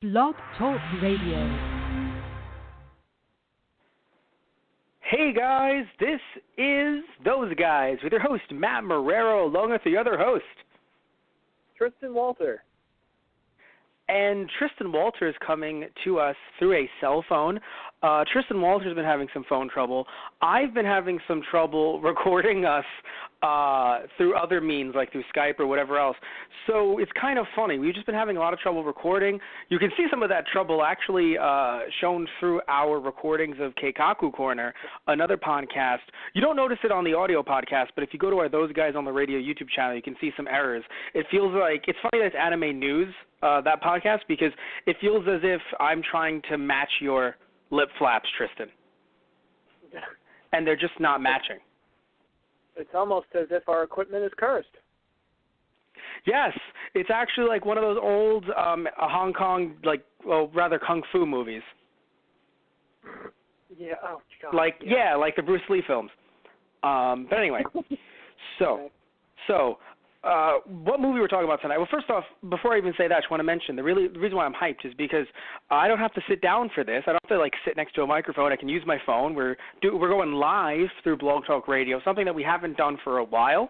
Blog Talk Radio. Hey guys, this is Those Guys with your host Matt Marrero along with the other host, Tristan Walter. And Tristan Walter is coming to us through a cell phone. Tristan Walter's been having some phone trouble. I've been having some trouble recording us through other means, like through Skype or whatever else. So it's kind of funny. We've just been having a lot of trouble recording. You can see some of that trouble actually shown through our recordings of Keikaku Corner, another podcast. You don't notice it on the audio podcast, but if you go to our Those Guys on the Radio YouTube channel, you can see some errors. It feels like, it's funny that it's anime news, that podcast, because it feels as if I'm trying to match your lip flaps, Tristan. And they're just not matching. It's almost as if our equipment is cursed. Yes, it's actually like one of those old Hong Kong, rather kung fu movies. Yeah, oh God. Like the Bruce Lee films. But anyway, so what movie we're talking about tonight? Well, first off, before I even say that, I just want to mention the reason why I'm hyped is because I don't have to sit down for this. I don't have to sit next to a microphone. I can use my phone. We're going live through Blog Talk Radio, something that we haven't done for a while.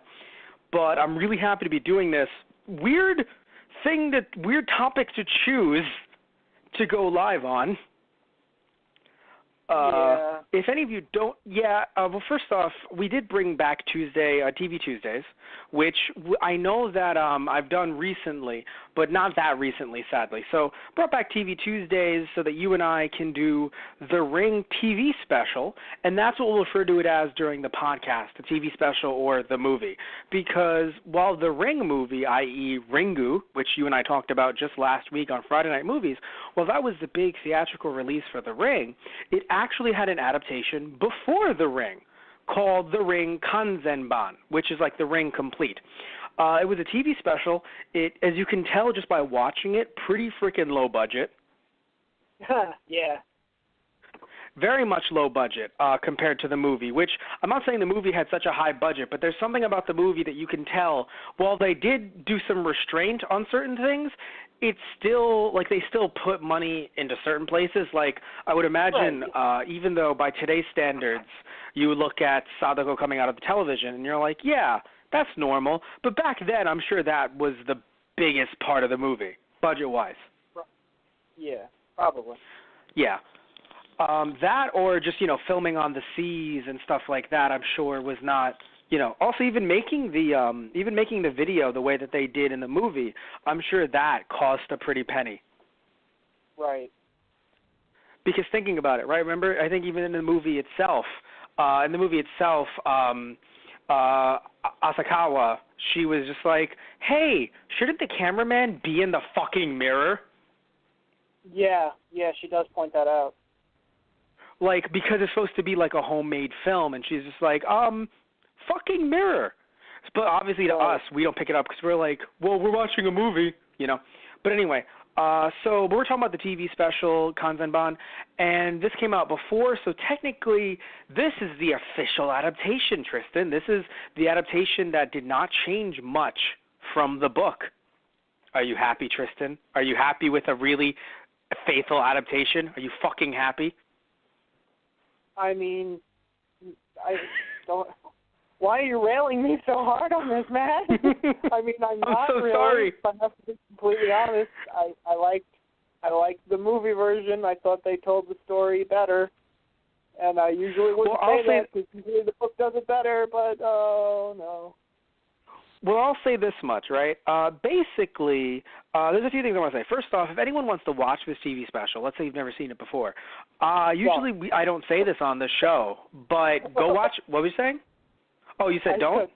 But I'm really happy to be doing this. Weird topic to choose to go live on. If any of you don't, well, first off, we did bring back TV Tuesdays, which I know that I've done recently, but not that recently, sadly. So brought back TV Tuesdays so that you and I can do the Ring TV special, and that's what we'll refer to it as during the podcast, the TV special or the movie. Because while the Ring movie, i.e. Ringu, which you and I talked about just last week on Friday Night Movies, well, that was the big theatrical release for the Ring, it actually had an adaptation before The Ring called The Ringu Kanzenban, which is like The Ring Complete. It was a TV special. It, as you can tell just by watching it, pretty freaking low budget. Yeah. Very much low budget compared to the movie, which I'm not saying the movie had such a high budget, but there's something about the movie that you can tell, while they did do some restraint on certain things, it's still, they still put money into certain places. Like, I would imagine, even though by today's standards, you look at Sadako coming out of the television, and you're like, yeah, that's normal. But back then, I'm sure that was the biggest part of the movie, budget-wise. Yeah, probably. Yeah. That or just, filming on the seas and stuff like that, I'm sure was not, also even making the video the way that they did in the movie, I'm sure that cost a pretty penny. Right. Because thinking about it, right, remember, I think even in the movie itself, Asakawa, she was just like, hey, shouldn't the cameraman be in the fucking mirror? Yeah, she does point that out. Because it's supposed to be like a homemade film, and she's just like, fucking mirror. But obviously to us, we don't pick it up because we're like, well, we're watching a movie, But anyway, so we're talking about the TV special, Kanzenban, and this came out before, so technically this is the official adaptation, Tristan. This is the adaptation that did not change much from the book. Are you happy, Tristan? Are you happy with a really faithful adaptation? Are you fucking happy? I mean, I don't... Why are you railing me so hard on this, man? I mean, I'm not so really. Sorry. If I have to be completely honest, I liked the movie version. I thought they told the story better, and I usually wouldn't say that because usually the book does it better. But no. Well, I'll say this much, right? Basically, there's a few things I want to say. First off, if anyone wants to watch this TV special, let's say you've never seen it before, usually I don't say this on the show, but go watch. What were you saying? Oh, you said don't?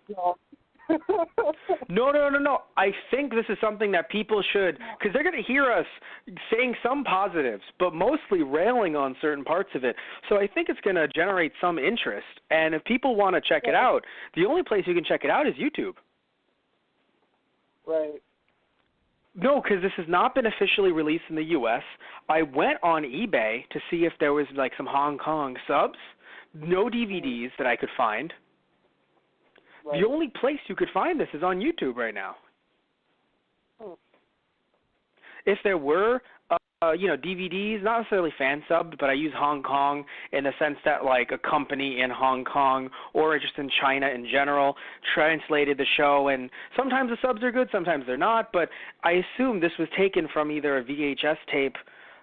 No. I think this is something that people should, because they're going to hear us saying some positives, but mostly railing on certain parts of it. So I think it's going to generate some interest. And if people want to check it out, the only place you can check it out is YouTube. Right. No, because this has not been officially released in the U.S. I went on eBay to see if there was some Hong Kong subs. No DVDs that I could find. Right. The only place you could find this is on YouTube right now. If there were DVDs, not necessarily fan subbed, but I use Hong Kong in the sense that like a company in Hong Kong or just in China in general translated the show, and sometimes the subs are good, sometimes they're not, but I assume this was taken from either a VHS tape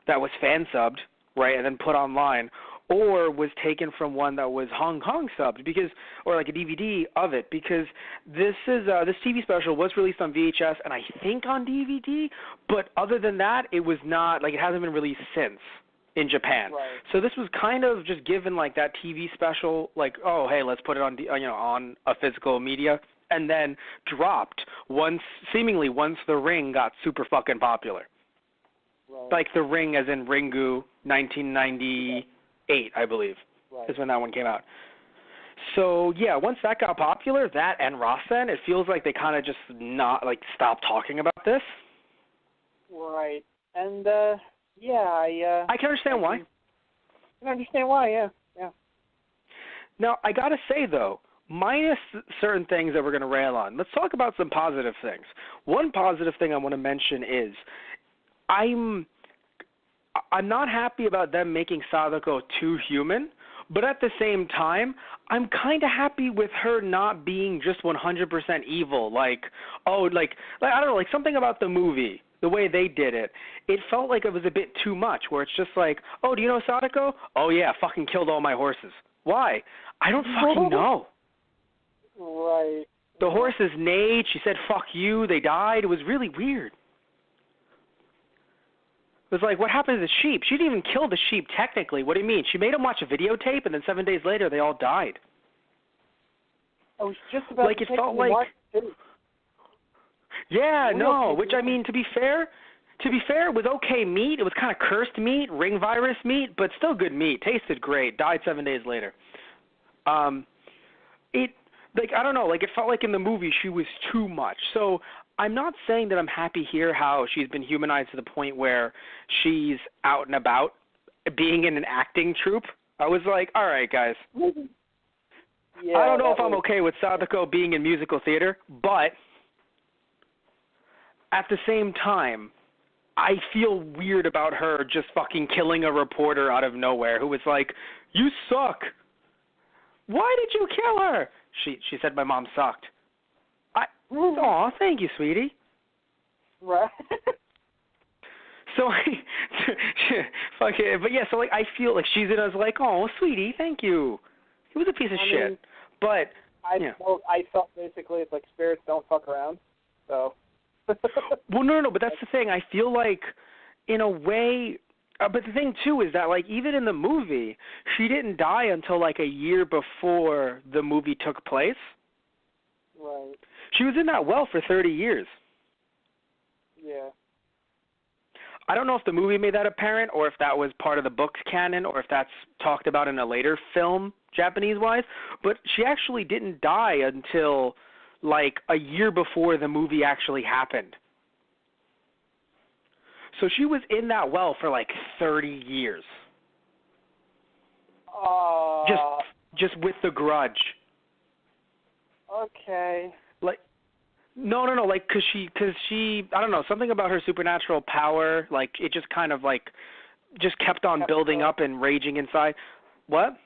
that was fan subbed, right, and then put online, or was taken from one that was Hong Kong subbed, or like a DVD of it, because this TV special was released on VHS and I think on DVD, but other than that, it was not, like, it hasn't been released since in Japan. Right. So this was kind of just given like that TV special, like, oh, hey, let's put it on, on a physical media, and then dropped seemingly once The Ring got super fucking popular. Right. Like The Ring as in Ringu, 1998, I believe, right. is when that one came out. So, yeah, once that got popular, that and Rasen, it feels like they kind of just stopped talking about this. Right. And, I can understand why. I can understand why, yeah. Now, I got to say, though, minus certain things that we're going to rail on, let's talk about some positive things. One positive thing I want to mention is I'm not happy about them making Sadako too human, but at the same time, I'm kind of happy with her not being just 100% evil. I don't know, like something about the movie, the way they did it, it felt like it was a bit too much, where it's just like, oh, do you know Sadako? Oh, yeah, fucking killed all my horses. Why? I don't fucking know. Right. The horses neighed. She said, fuck you. They died. It was really weird. It was like, what happened to the sheep? She didn't even kill the sheep, technically. What do you mean? She made them watch a videotape, and then 7 days later, they all died. I was just about like, to it felt like... watch it. Yeah, no, which, I mean, to be fair, it was okay meat. It was kind of cursed meat, ring virus meat, but still good meat. Tasted great. Died 7 days later. I don't know, it felt like in the movie she was too much. So I'm not saying that I'm happy here how she's been humanized to the point where she's out and about being in an acting troupe. I was like, all right, guys. Yeah, I don't know if I'm okay with Sadako being in musical theater, but at the same time, I feel weird about her just fucking killing a reporter out of nowhere who was like, you suck. Why did you kill her? She said my mom sucked. Aw, thank you, sweetie. Right. So, fuck it. But yeah, so I feel like she's in. I was like, oh, sweetie, thank you. He was a piece of shit. But I felt basically it's like spirits don't fuck around. So. Well, no, but that's the thing. I feel like, in a way. But the thing too is that even in the movie, she didn't die until a year before the movie took place. Right. She was in that well for 30 years. Yeah. I don't know if the movie made that apparent or if that was part of the book's canon or if that's talked about in a later film, Japanese-wise, but she actually didn't die until a year before the movie actually happened. So she was in that well for 30 years. Just with the grudge. Okay. No, cause she, I don't know, something about her supernatural power, it just kind of just kept on building up and raging inside. What?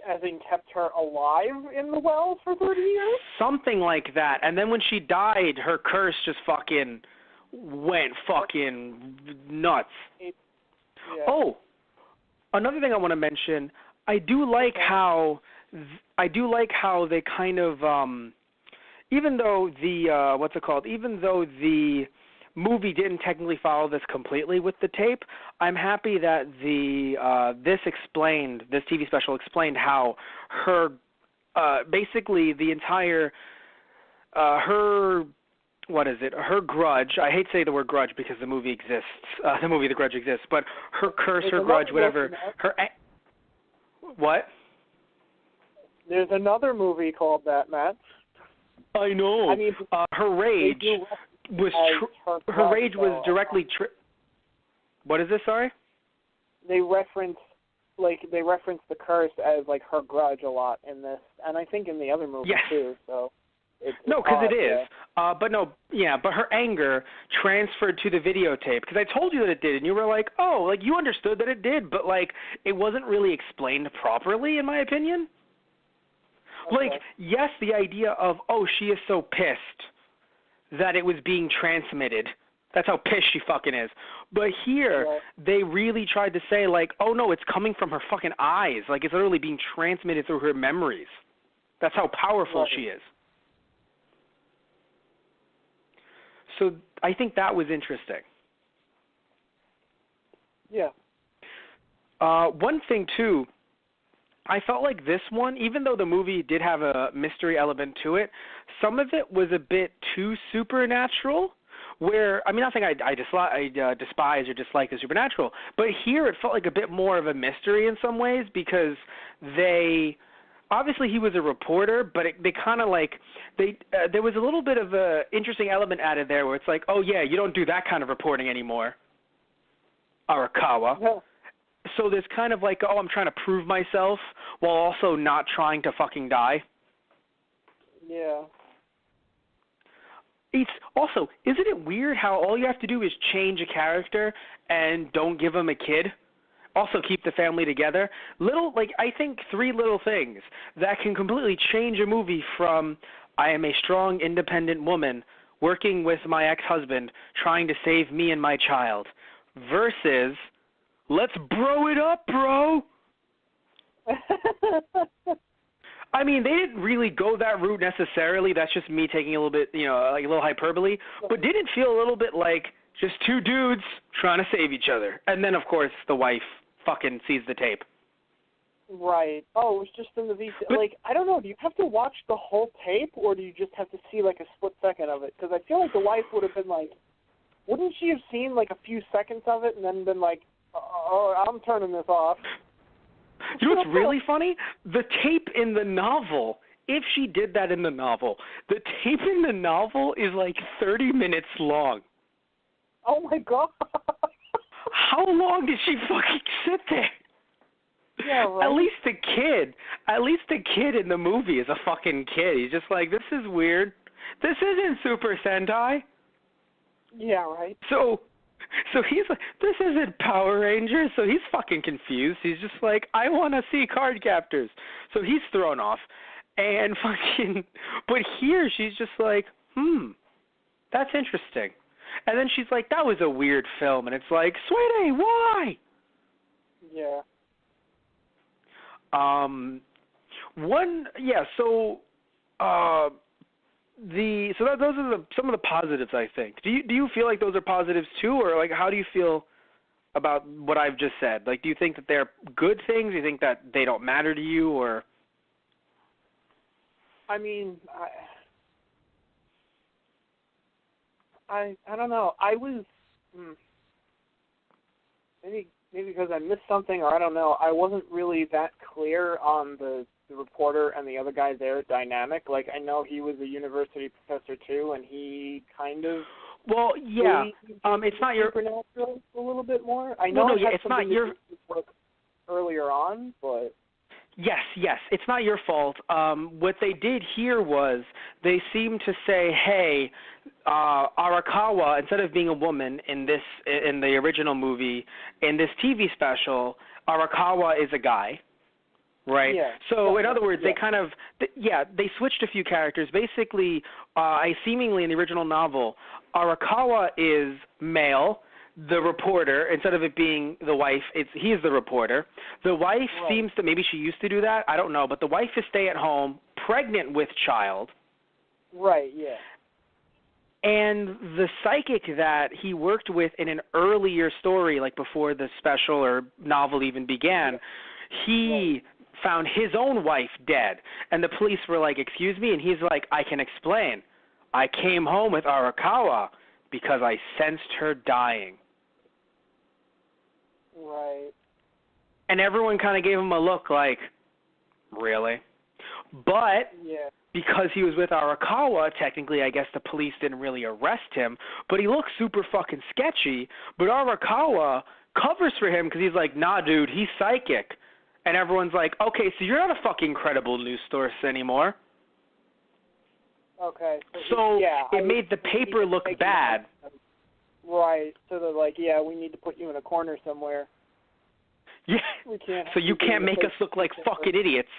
As in kept her alive in the well for 30 years? Something like that. And then when she died, her curse just fucking went fucking nuts. Yeah. Oh, another thing I want to mention, I do like how they kind of even though the movie didn't technically follow this completely with the tape, I'm happy that this TV special explained how her basically the entire her grudge, I hate to say the word grudge because the movie exists, The Grudge exists, but her curse, her grudge, whatever, what? There's another movie called that, Matt. I know. I mean, her rage was directly... What is this, sorry? They reference the curse as her grudge a lot in this, and I think in the other movie too, so... No, because it is. But no, yeah, but her anger transferred to the videotape because I told you that it did, and you were like, oh, like you understood that it did, but like it wasn't really explained properly, in my opinion. Okay. Like, yes, the idea of, oh, she is so pissed that it was being transmitted. That's how pissed she fucking is. But here, they really tried to say, like, oh, no, it's coming from her fucking eyes. Like, it's literally being transmitted through her memories. That's how powerful she is. So I think that was interesting. Yeah. One thing, too, I felt like this one, even though the movie did have a mystery element to it, some of it was a bit too supernatural. Where, I mean, nothing I despise or dislike the supernatural, but here it felt like a bit more of a mystery in some ways because obviously he was a reporter, but they kind of like, there was a little bit of a interesting element added there where it's like, oh yeah, you don't do that kind of reporting anymore, Arakawa. Yeah. So there's kind of like, oh, I'm trying to prove myself while also not trying to fucking die. Yeah. It's also, isn't it weird how all you have to do is change a character and don't give them a kid? Also keep the family together. I think 3 little things that can completely change a movie from I am a strong, independent woman working with my ex-husband trying to save me and my child versus let's bro it up, bro. I mean, they didn't really go that route necessarily. That's just me taking a little bit, like a little hyperbole. But did it feel a little bit like just 2 dudes trying to save each other? And then, of course, the wife fucking sees the tape. Right. Oh, it was just in the VCR. Like, I don't know. Do you have to watch the whole tape, or do you just have to see, like, a split second of it? Because I feel like the wife would have been like, wouldn't she have seen, like, a few seconds of it and then been like, oh, I'm turning this off? You know what's really funny? The tape in the novel, if she did that in the novel, the tape in the novel is like 30 minutes long. Oh, my God. How long did she fucking sit there? Yeah, right. At least the kid in the movie is a fucking kid. He's just like, this is weird. This isn't Super Sentai. Yeah, right. So he's like, this isn't Power Rangers. So he's fucking confused. He's just like, I want to see card captors. So he's thrown off. And fucking, but here she's just like, that's interesting. And then she's like, that was a weird film. And it's like, sweetie, why? Yeah. Those are some of the positives, I think. Do you feel like those are positives too, or like how do you feel about what I've just said? Like, do you think that they're good things? Do you think that they don't matter to you, or? I mean, I don't know. I was maybe because I missed something, or I don't know. I wasn't really that clear on the reporter and the other guy there dynamic. Like, I know he was a university professor too, and he kind of it's not your supernatural a little bit more. I know it's not your earlier on, but yes, it's not your fault. What they did here was they seemed to say, hey, Arakawa, instead of being a woman in the original movie, in this TV special, Arakawa is a guy. Right. Yeah. So, in other words, they kind of, they switched a few characters. Basically, seemingly in the original novel, Arakawa is male. The reporter, instead of it being the wife, he is the reporter. The wife seems to, maybe she used to do that, I don't know, but the wife is stay at home, pregnant with child. Right, yeah. And the psychic that he worked with in an earlier story, like before the special or novel even began, he found his own wife dead. And the police were like, excuse me? And he's like, I can explain. I came home with Arakawa because I sensed her dying. Right. And everyone kind of gave him a look like, really? But because he was with Arakawa, technically I guess the police didn't really arrest him, but he looks super fucking sketchy. But Arakawa covers for him because he's like, nah, dude, he's psychic. And everyone's like, okay, so you're not a fucking credible news source anymore. Okay. So it made the paper look bad. Right. So they're like, yeah, we need to put you in a corner somewhere. Yeah. We can't. So you can't make us look like fucking idiots.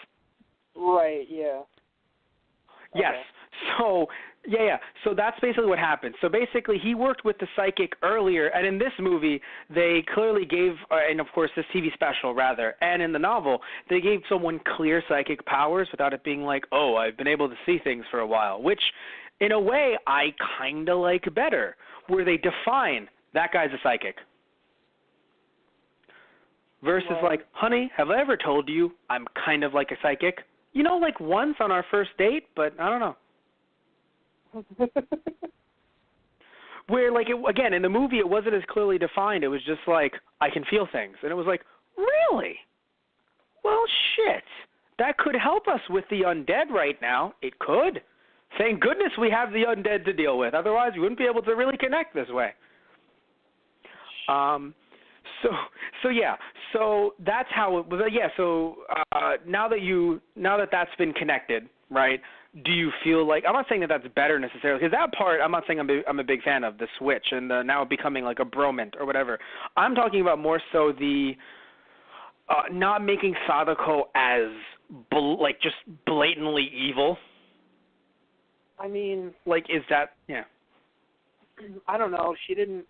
Right. Yeah. Yes. Okay. So, yeah. So that's basically what happened. So basically he worked with the psychic earlier, and in this movie, they clearly gave, and of course this TV special, rather, and in the novel, they gave someone clear psychic powers without it being like, oh, I've been able to see things for a while, which, in a way, I kind of like better, where they define that guy's a psychic. Versus like, honey, have I ever told you I'm kind of like a psychic? You know, like once on our first date, but I don't know. Where, like, again, in the movie, it wasn't as clearly defined. It was just like, I can feel things. And it was like, really? Well, shit. That could help us with the undead right now. It could. Thank goodness we have the undead to deal with. Otherwise, we wouldn't be able to really connect this way. So yeah. So that's how it was. Yeah. So now that that's been connected, right? Do you feel like, I'm not saying that that's better necessarily, because that part I'm not saying I'm a big fan of, the switch and the now becoming like a bromance or whatever. I'm talking about more so the not making Sadako as like just blatantly evil. I mean, like, is that, yeah? I don't know. She didn't.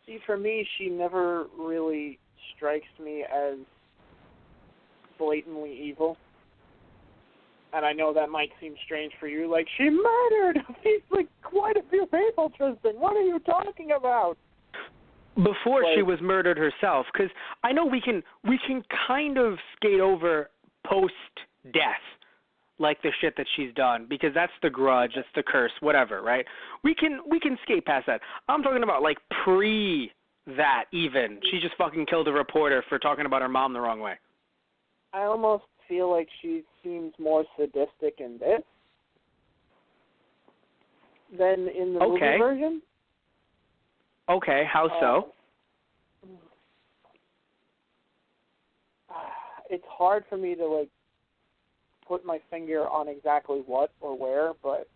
See, for me, she never really strikes me as blatantly evil. And I know that might seem strange for you. Like, she murdered like quite a few people, Tristan. What are you talking about? Before she was murdered herself, because I know we can kind of skate over post-death, like the shit that she's done, because that's the grudge, that's the curse, whatever, right? We can skate past that. I'm talking about like pre that even. She just fucking killed a reporter for talking about her mom the wrong way. I almost feel like she seems more sadistic in this than in the movie version. Okay, how so? It's hard for me to like put my finger on exactly what or where, but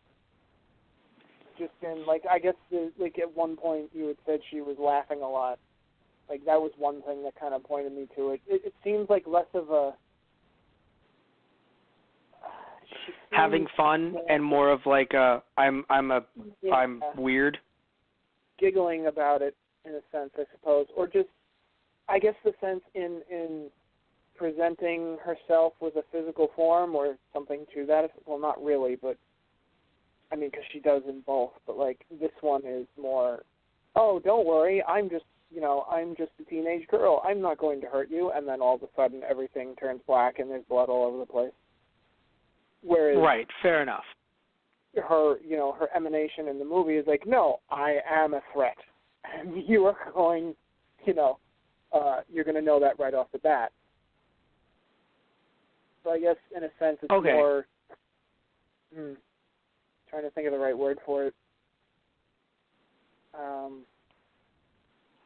just in, like, I guess like at one point you had said she was laughing a lot. Like, that was one thing that kind of pointed me to it. It seems like less of a having fun and more of like I'm weird. Giggling about it in a sense, I suppose, or just I guess the sense in presenting herself with a physical form or something to that. Well, not really, but I mean, because she does in both. But like this one is more, oh, don't worry, I'm just a teenage girl. I'm not going to hurt you. And then all of a sudden, everything turns black and there's blood all over the place. Whereas, right, fair enough. Her emanation in the movie is like, no, I am a threat, and you are going, you're going to know that right off the bat. So I guess, in a sense, it's more, trying to think of the right word for it.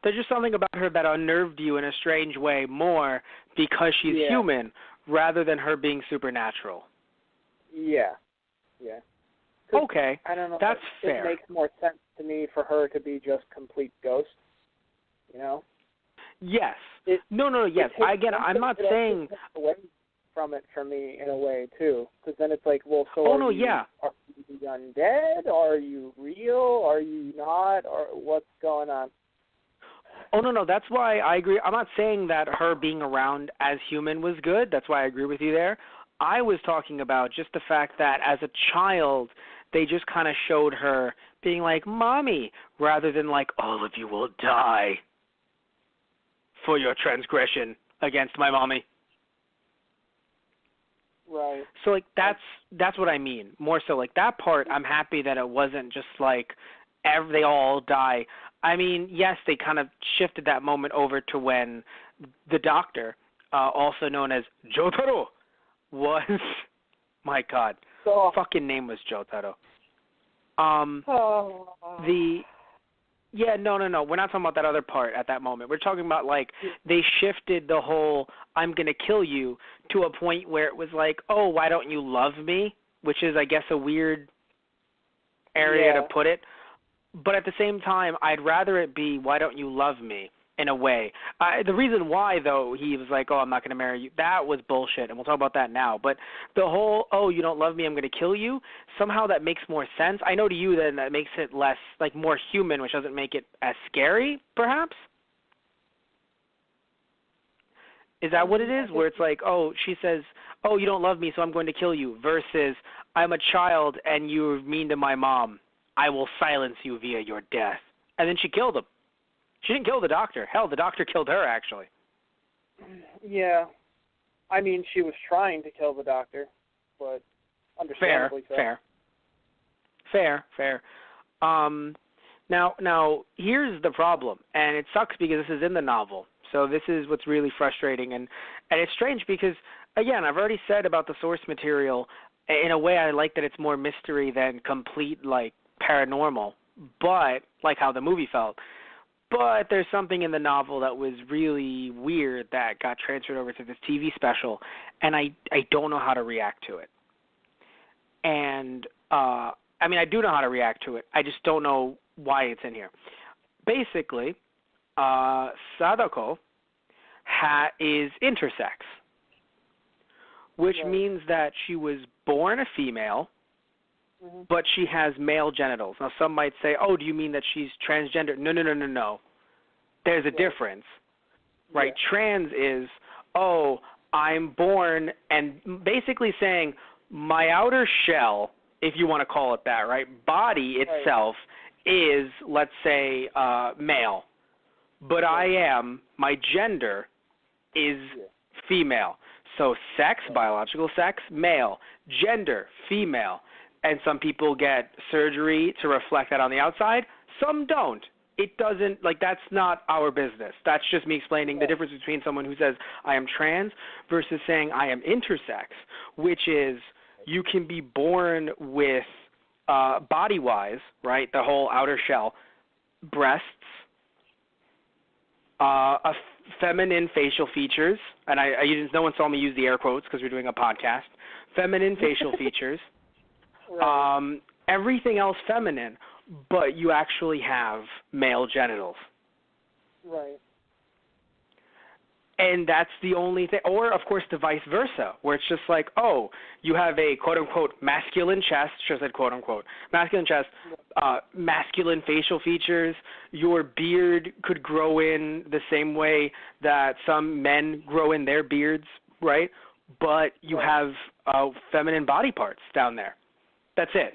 There's just something about her that unnerved you in a strange way more because she's human rather than her being supernatural. Yeah. Okay, I don't know. That's fair. It makes more sense to me for her to be just complete ghost, Yes. Yes. I'm not saying away from it for me in a way too, because then it's like, well, so are you undead? Are you real? Are you not? Or what's going on? Oh, no, that's why I agree. I'm not saying that her being around as human was good. That's why I agree with you there. I was talking about just the fact that as a child, they just kind of showed her being like, Mommy, rather than like, all of you will die for your transgression against my mommy. Right. So, like, that's what I mean. More so, like, that part, I'm happy that it wasn't just like they all die. I mean, yes, they kind of shifted that moment over to when the doctor, also known as Jotaro, was, my God, fucking name was Jotaro. Yeah, no. We're not talking about that other part at that moment. We're talking about, like, they shifted the whole I'm going to kill you to a point where it was like, oh, why don't you love me? Which is, I guess, a weird area to put it. But at the same time, I'd rather it be why don't you love me in a way. The reason why, though, he was like, oh, I'm not going to marry you, that was bullshit, and we'll talk about that now. But the whole, oh, you don't love me, I'm going to kill you, somehow that makes more sense. I know to you then that makes it less, like, more human, which doesn't make it as scary, perhaps? Is that what it is? Where it's like, oh, she says, oh, you don't love me, so I'm going to kill you, versus I'm a child and you're mean to my mom. I will silence you via your death. And then she killed him. She didn't kill the doctor. Hell, the doctor killed her, actually. Yeah. I mean, she was trying to kill the doctor, but understandably so. Fair. Now, here's the problem, and it sucks because this is in the novel. So this is what's really frustrating, and it's strange because, again, I've already said about the source material, in a way I like that it's more mystery than complete, like, paranormal, but, like how the movie felt. But there's something in the novel that was really weird that got transferred over to this TV special, and I don't know how to react to it. And, I mean, I do know how to react to it. I just don't know why it's in here. Basically, Sadako is intersex, which means that she was born a female, but she has male genitals. Now, some might say, oh, do you mean that she's transgender? No. There's a difference, right? Yeah. Trans is, oh, I'm born, and basically saying my outer shell, if you want to call it that, right? Body itself is, let's say, male. But my gender is female. So sex, biological sex, male. Gender, female. And some people get surgery to reflect that on the outside. Some don't. It doesn't, like, that's not our business. That's just me explaining the difference between someone who says I am trans versus saying I am intersex, which is you can be born with body-wise, right, the whole outer shell, breasts, feminine facial features, and no one saw me use the air quotes because we're doing a podcast, feminine facial features, everything else feminine, but you actually have male genitals. Right. And that's the only thing. Or, of course, the vice versa, where it's just like, oh, you have a quote-unquote masculine chest, should have said quote-unquote, masculine chest, masculine facial features. Your beard could grow in the same way that some men grow in their beards, right? But you have feminine body parts down there. That's it,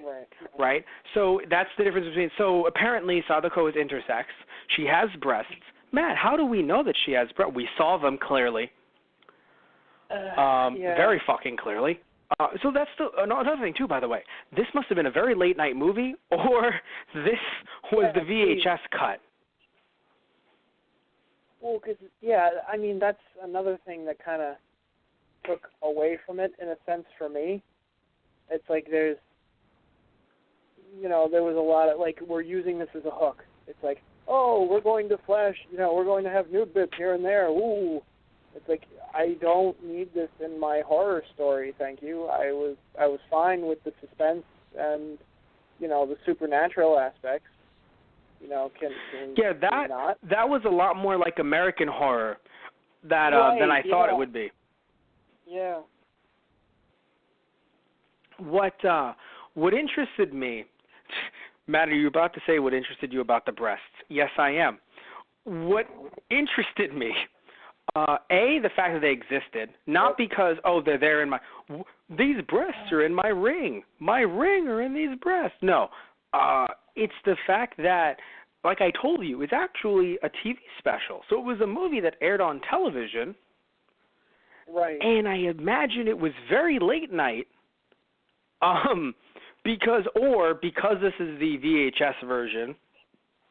right? So that's the difference between. So apparently Sadako is intersex. She has breasts. Matt, how do we know that she has breasts? We saw them clearly, very fucking clearly. So that's another thing too, by the way. This must have been a very late night movie, or this was the VHS cut. Well, because I mean that's another thing that kind of took away from it in a sense for me. It's like there was a lot of, like, we're using this as a hook. It's like, oh, we're going to flash, we're going to have nude bits here and there. Ooh. It's like, I don't need this in my horror story, thank you. I was fine with the suspense and, the supernatural aspects. That was a lot more like American horror than I thought it would be. Yeah. What interested me, Matt, are you about to say what interested you about the breasts? Yes, I am. What interested me, the fact that they existed, not because, they're there in these breasts are in my ring. My ring are in these breasts. No, it's the fact that, like I told you, it's actually a TV special. So it was a movie that aired on television. Right. And I imagine it was very late night. Because this is the VHS version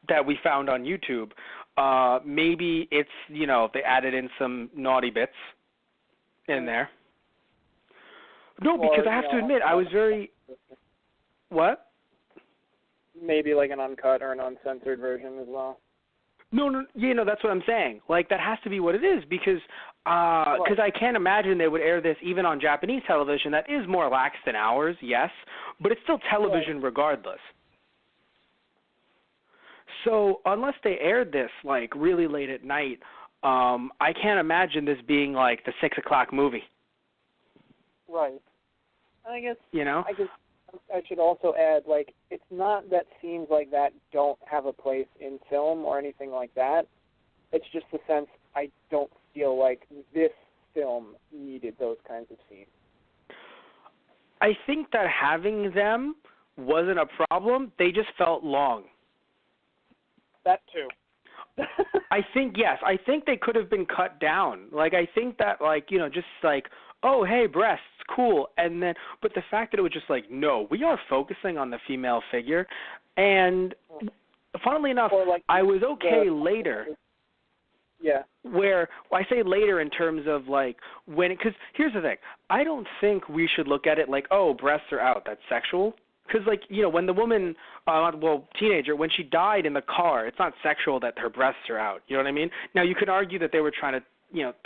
that we found on YouTube, maybe it's, they added in some naughty bits in there. No, because I have to admit, I was very... What? maybe like an uncut or an uncensored version as well. No, that's what I'm saying. Like, that has to be what it is because I can't imagine they would air this even on Japanese television that is more lax than ours, yes, but it's still television regardless. So unless they aired this, like, really late at night, I can't imagine this being, like, the 6 o'clock movie. Right. I guess I should also add, like, it's not that scenes like that don't have a place in film or anything like that. It's just the sense I don't feel like this film needed those kinds of scenes. I think that having them wasn't a problem. They just felt long. That too. I think they could have been cut down. Like, I think that, like, just like, oh, hey, breasts, cool. And then, but the fact that it was just like, no, we are focusing on the female figure. And funnily enough, like, I was okay later. Yeah. Where, I say later in terms of, like, because here's the thing. I don't think we should look at it like, oh, breasts are out, that's sexual. Because, like, when the woman, teenager, when she died in the car, it's not sexual that her breasts are out. You know what I mean? Now, you could argue that they were trying to,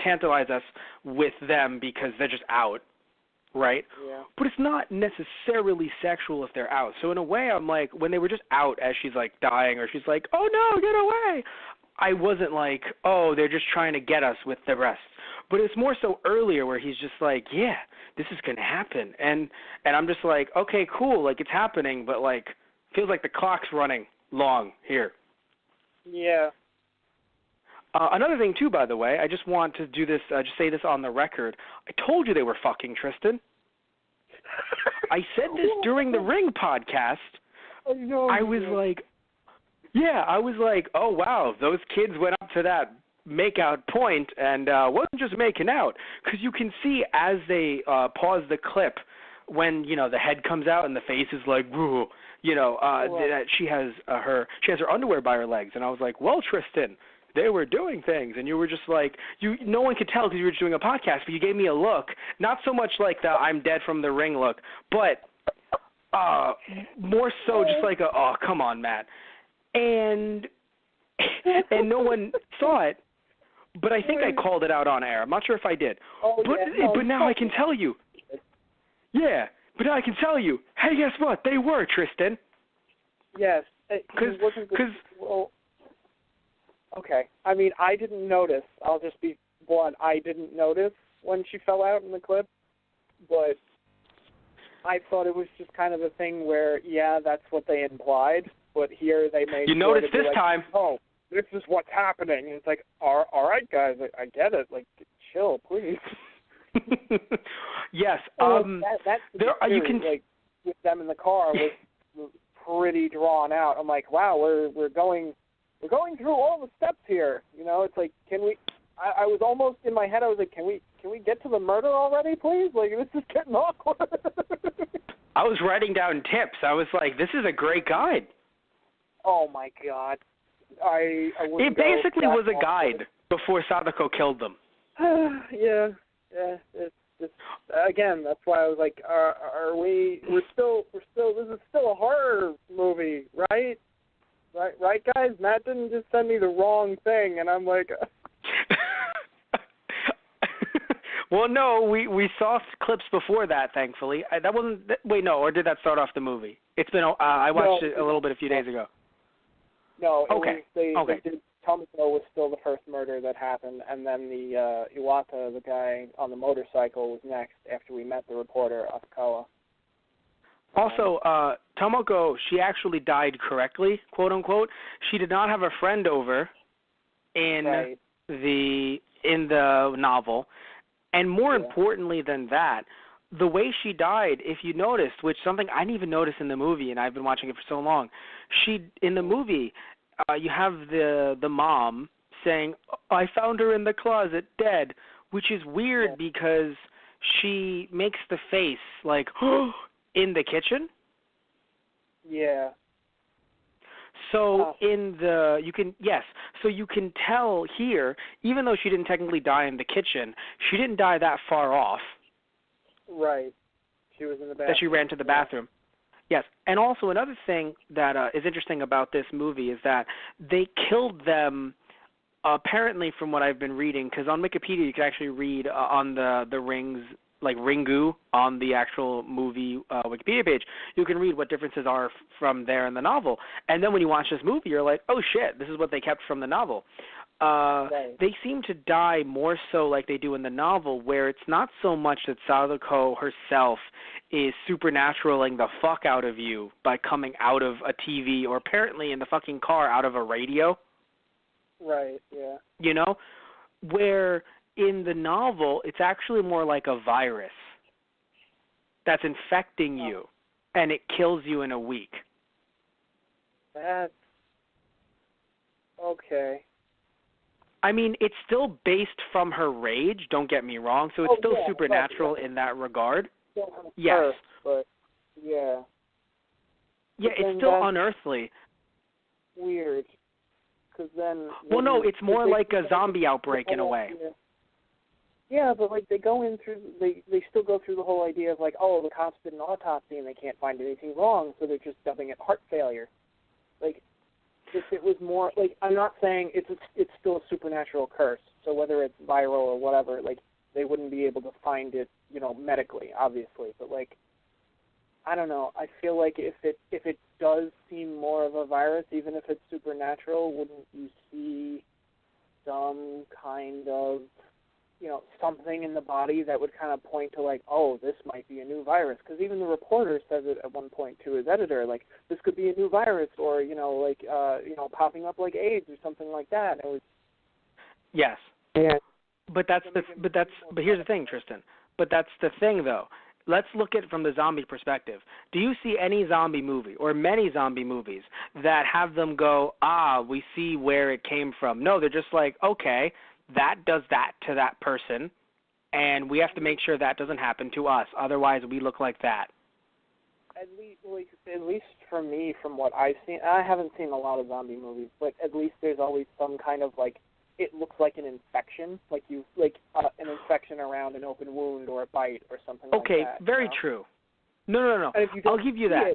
tantalize us with them because they're just out, right? Yeah. But it's not necessarily sexual if they're out. So in a way, I'm like, when they were just out as she's, like, dying or she's like, oh, no, get away, I wasn't like, oh, they're just trying to get us with the breasts. But it's more so earlier where he's just like, yeah, this is going to happen. And I'm just like, okay, cool, like, it's happening, but, like, feels like the clock's running long here. Yeah. Another thing, too, by the way, I just want to do this, just say this on the record. I told you they were fucking, Tristan. I said this during the Ring podcast. I was like, oh, wow, those kids went up to that make-out point and wasn't just making out. Because you can see as they pause the clip when, the head comes out and the face is like, woo, that she has her underwear by her legs. And I was like, well, Tristan, they were doing things. And you were just like, no one could tell because you were just doing a podcast, but you gave me a look, not so much like the I'm dead from the Ring look, but more so just like oh, come on, Matt. And no one saw it, but I think I called it out on air. I'm not sure if I did. But now I can tell you. Yeah, but now I can tell you. Hey, guess what? They were, Tristan. Yes. Okay. I mean, I didn't notice. I'll just be blunt. I didn't notice when she fell out in the clip, but I thought it was just kind of a thing where, yeah, that's what they implied, but here they made you noticed this like, time. Oh, this is what's happening. And it's like, all right, guys, I get it. Like, chill, please. Yes. That's you can like with them in the car was pretty drawn out. I'm like, wow, we're going through all the steps here. It's like, can we? I was almost in my head. I was like, can we get to the murder already, please? Like, this is getting awkward. I was writing down tips. I was like, this is a great guide. Oh my God. It basically was a guide before Sadako killed them. Yeah. It's again, that's why I was like, we're still this is still a horror movie, right? Right, guys? Matt didn't just send me the wrong thing, and I'm like... Well, no, we saw clips before that, thankfully. That wasn't... Wait, no, or did that start off the movie? It's been... I watched it a little bit a few days ago. No, okay. Tomoko was still the first murder that happened, and then the Iwata, the guy on the motorcycle, was next after we met the reporter, Asakawa. Also, Tomoko, she actually died correctly, quote unquote. She did not have a friend over in the novel, and more importantly than that, the way she died, if you noticed, which something I didn't even notice in the movie, and I've been watching it for so long. In the movie, you have the mom saying, "I found her in the closet, dead," which is weird because she makes the face like, in the kitchen. Yeah. So you can tell here, even though she didn't technically die in the kitchen, she didn't die that far off. Right. She was in the bathroom. That she ran to the bathroom. Yes, and also another thing that is interesting about this movie is that they killed them. Apparently, from what I've been reading, because on Wikipedia you can actually read on the rings, like Ringu, on the actual movie Wikipedia page, you can read what differences are from there in the novel. And then when you watch this movie, you're like, oh shit, this is what they kept from the novel. Right. They seem to die more so like they do in the novel, where it's not so much that Sadako herself is supernaturaling the fuck out of you by coming out of a TV, or apparently in the fucking car out of a radio. Right, yeah. You know? Where in the novel, it's actually more like a virus that's infecting you, and it kills you in a week. That's... okay. I mean, it's still based from her rage, don't get me wrong, so it's still supernatural in that regard. Yes. Earth, but, yeah. Yeah, it's still unearthly. Weird. Because then... Well, no, it's more like a zombie outbreak in a way. Yeah, but, like, they go in through... They still go through the whole idea of, like, oh, the cops did an autopsy and they can't find anything wrong, so they're just dubbing it heart failure. Like... if it was more, like, I'm not saying it's still a supernatural curse, so whether it's viral or whatever, like, they wouldn't be able to find it, you know, medically, obviously, but, like, I don't know, I feel like if it does seem more of a virus, even if it's supernatural, wouldn't you see some kind of, you know, something in the body that would kind of point to, like, oh, this might be a new virus? Because even the reporter says it at one point to his editor, like, this could be a new virus, or, you know, like, popping up like AIDS or something like that. It was... Yes. Yeah. But here's the thing, Tristan. But that's the thing, though. Let's look at it from the zombie perspective. Do you see any zombie movie or many zombie movies that have them go, we see where it came from? No, they're just like, okay, that does that to that person, and we have to make sure that doesn't happen to us. Otherwise, we look like that. At least for me, from what I've seen, I haven't seen a lot of zombie movies, but at least there's always some kind of, like, it looks like an infection, like an infection around an open wound or a bite or something like that. Okay, very true. No. I'll give you that.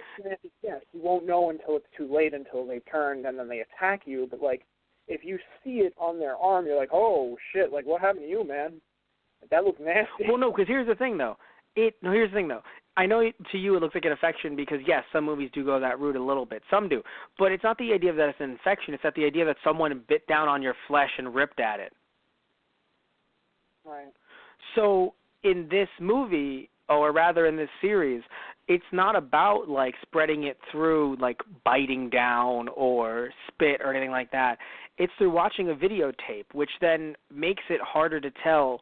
Yes, you won't know until it's too late, until they've turned and then they attack you. But, like, if you see it on their arm, you're like, oh, shit, like, what happened to you, man? That looks nasty. Well, no, because here's the thing, though. I know to you it looks like an infection because, yes, some movies do go that route a little bit. Some do. But it's not the idea that it's an infection. It's that the idea that someone bit down on your flesh and ripped at it. Right. So in this movie, or rather in this series, it's not about, like, spreading it through, like, biting down or spit or anything like that. It's through watching a videotape, which then makes it harder to tell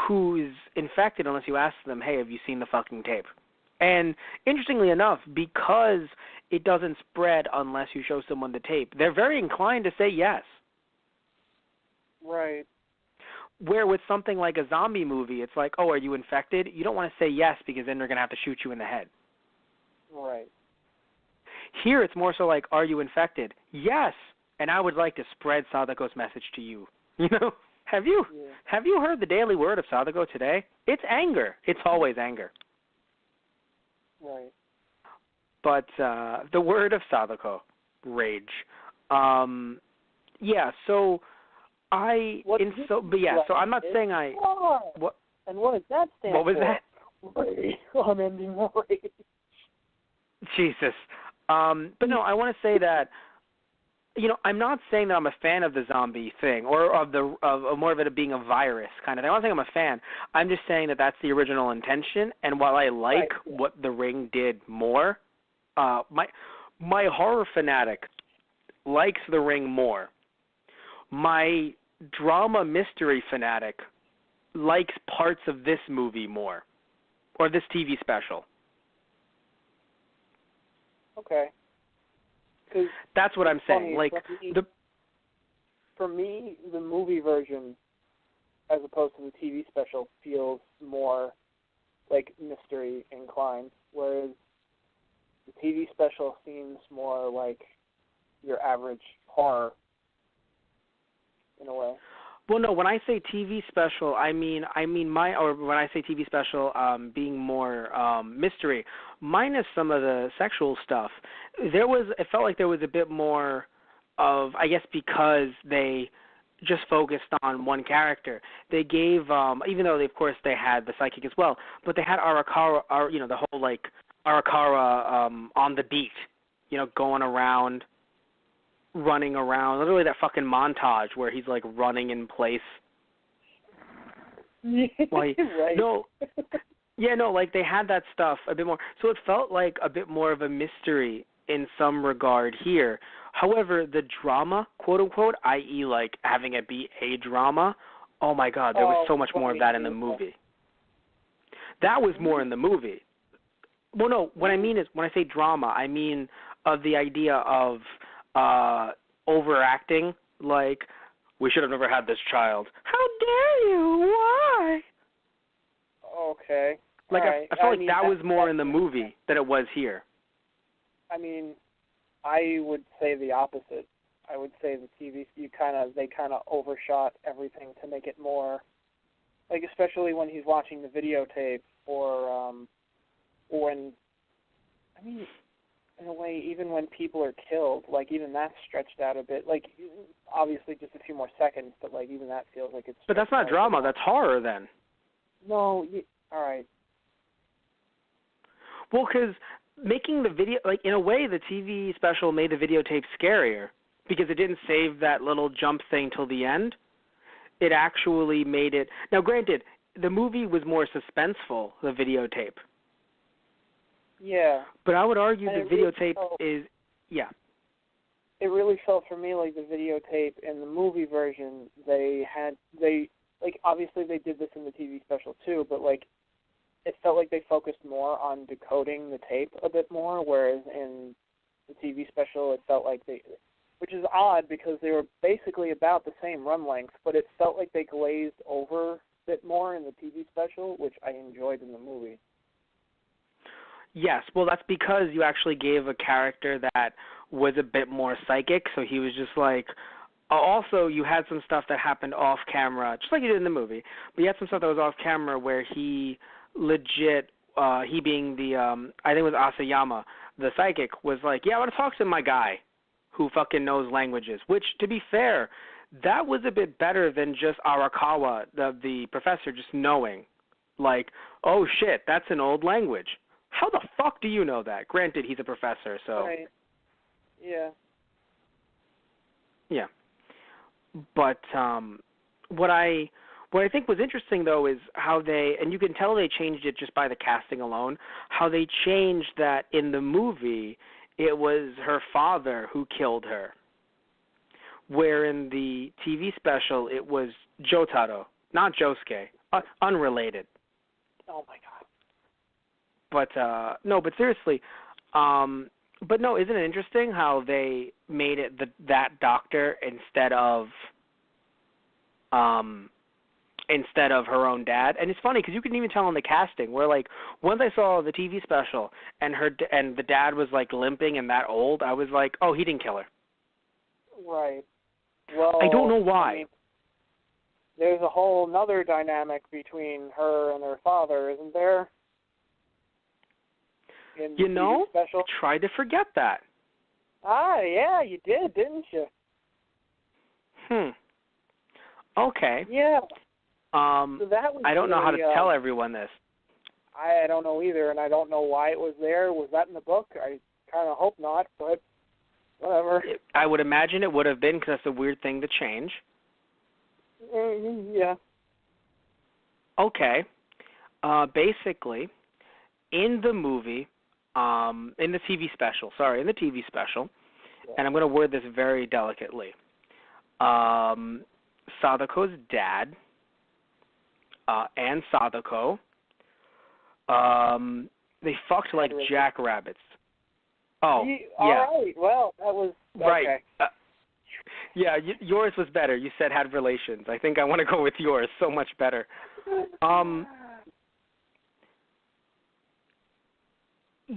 who's infected unless you ask them, hey, have you seen the fucking tape? And interestingly enough, because it doesn't spread unless you show someone the tape, they're very inclined to say yes. Right. Where with something like a zombie movie, it's like, oh, are you infected? You don't want to say yes because then they're going to have to shoot you in the head. Right. Here it's more so like, are you infected? Yes. And I would like to spread Sadako's message to you. You know? Have you heard the daily word of Sadako today? It's anger. It's always anger. Right. But the word of Sadako, rage. Yeah. So So I'm not saying I. What? And what does that stand for? What was that? Rage. I'm ending rage. Jesus. But no, I want to say that. You know, I'm not saying that I'm a fan of the zombie thing or of more of it being a virus kind of thing. I'm not saying I'm a fan. I'm just saying that that's the original intention. And while I like what The Ring did more, my horror fanatic likes The Ring more. My drama mystery fanatic likes parts of this movie more, or this TV special. Okay. That's what I'm saying. Like for me, the movie version, as opposed to the TV special, feels more like mystery inclined, whereas the TV special seems more like your average horror in a way. Well, no, when I say TV special, I mean or when I say TV special, being more mystery, minus some of the sexual stuff. It felt like there was a bit more of, I guess, because they just focused on one character. They gave, even though of course they had the psychic as well, but they had Arakawa, the whole like Arakawa on the beat, going around, running around, literally that fucking montage where he's like running in place. Like, right. no, yeah, no, like they had that stuff a bit more. So it felt like a bit more of a mystery in some regard here. However, the drama, quote unquote, i.e. like having it be a drama, oh my God, there was so much more of that in the movie. That was more in the movie. Well, no, what I mean is, when I say drama, I mean of the idea of overacting, like, we should have never had this child. How dare you? Why? Okay. Like, right. I felt like that was more in the movie than it was here. I mean, I would say the opposite. I would say the TV, they kind of overshot everything to make it more, like, especially when he's watching the videotape, or when, I mean, in a way, even when people are killed, like, even that's stretched out a bit. Like, obviously just a few more seconds, but, like, even that feels like it's... But that's not drama, that's horror, then. No, all right. Well, because making the video, like, in a way, the TV special made the videotape scarier, because it didn't save that little jump thing till the end. It actually made it... Now, granted, the movie was more suspenseful, the videotape. Yeah. But I would argue and the videotape is, yeah. It really felt for me like the videotape in the movie version, like, obviously they did this in the TV special too, but, like, it felt like they focused more on decoding the tape a bit more, whereas in the TV special it felt like which is odd because they were basically about the same run length, but it felt like they glazed over a bit more in the TV special, which I enjoyed in the movie. Yes, well, that's because you actually gave a character that was a bit more psychic, so he was just like... Also, you had some stuff that happened off camera, just like you did in the movie, but you had some stuff that was off camera where he legit, he being the, I think it was Asayama, the psychic, was like, yeah, I want to talk to my guy who fucking knows languages, which, to be fair, that was a bit better than just Arakawa, the professor, just knowing, like, oh shit, that's an old language. How the fuck do you know that? Granted, he's a professor, so... Right. Yeah. Yeah. But what I think was interesting, though, is how they... And you can tell they changed it just by the casting alone. How they changed that in the movie, it was her father who killed her. Where in the TV special, it was Jotaro, not Josuke. Unrelated. Oh, my God. But no, but seriously, but no, isn't it interesting how they made it that doctor instead of her own dad? And it's funny because you can even tell in the casting where, like, once I saw the TV special and the dad was like limping and that old, I was like, oh, he didn't kill her. Right. Well, I don't know why. I mean, there's a whole nother dynamic between her and her father, isn't there? You know, special. I tried to forget that. Ah, yeah, you did, didn't you? Okay. Yeah. So that was I don't know how to really, tell everyone this. I don't know either, and I don't know why it was there. Was that in the book? I kind of hope not, but whatever. I would imagine it would have been because that's a weird thing to change. Yeah. Okay. Basically, in the movie, in the TV special, yeah. And I'm going to word this very delicately. Sadako's dad and Sadako, they fucked like jackrabbits. Oh, yeah. All right. Well, that was... Okay. Right. Yeah, yours was better. You said had relations. I think I want to go with yours. So much better.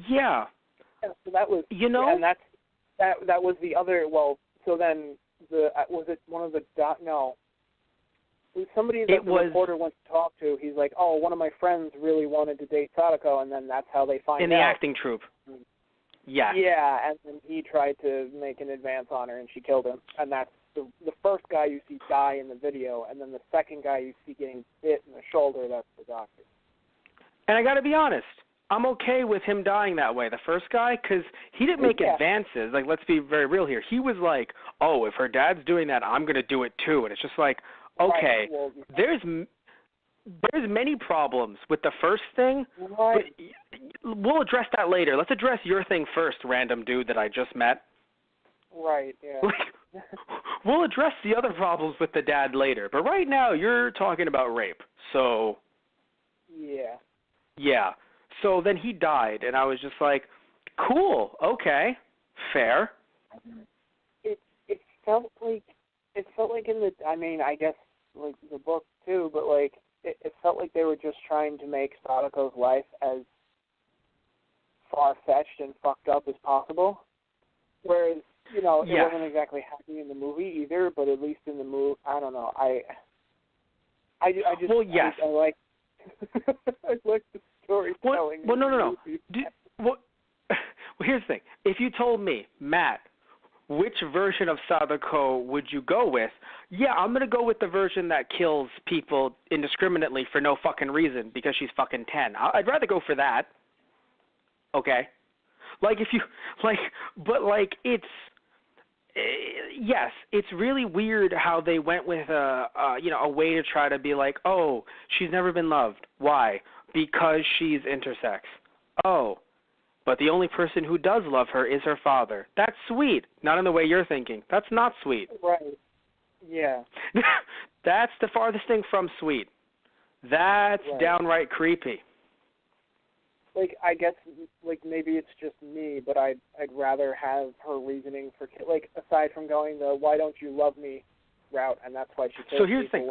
Yeah. So that was, you know, and that was the other. Well, so then was it one of the no? Somebody that the reporter went to talk to, he's like, oh, one of my friends really wanted to date Sadako, and then that's how they find out. In the acting troupe. Yeah. Yeah, and then he tried to make an advance on her, and she killed him. And that's the first guy you see die in the video, and then the second guy you see getting bit in the shoulder, that's the doctor. And I got to be honest, I'm okay with him dying that way, the first guy, because he didn't make advances. Like, let's be very real here. He was like, oh, if her dad's doing that, I'm going to do it too. And it's just like, okay, there's many problems with the first thing, but we'll address that later. Let's address your thing first, random dude that I just met. Right, yeah. We'll address the other problems with the dad later, but right now you're talking about rape, so... Yeah. Yeah. So then he died, and I was just like, cool, okay, fair. It felt like in the, I mean, I guess, like, the book too, but, like, it felt like they were just trying to make Sadako's life as far-fetched and fucked up as possible. Whereas, you know, it wasn't exactly happening in the movie either, but at least in the movie, I don't know, I just, well, yes. I like, I like the storytelling. Well, no. Well, here's the thing. If you told me, Matt, which version of Sadako would you go with? Yeah, I'm going to go with the version that kills people indiscriminately for no fucking reason because she's fucking 10. I'd rather go for that. Okay? Like, if you, like, but, like, it's, yes, it's really weird how they went with a way to try to be like, oh, she's never been loved. Why? Because she's intersex. Oh, but the only person who does love her is her father. That's sweet. Not in the way you're thinking. That's not sweet. Right. Yeah. That's the farthest thing from sweet. That's downright creepy. Like, I guess, like, maybe it's just me, but I'd rather have her reasoning for, like, aside from going the why don't you love me route, and that's why she kills people. So here's the thing.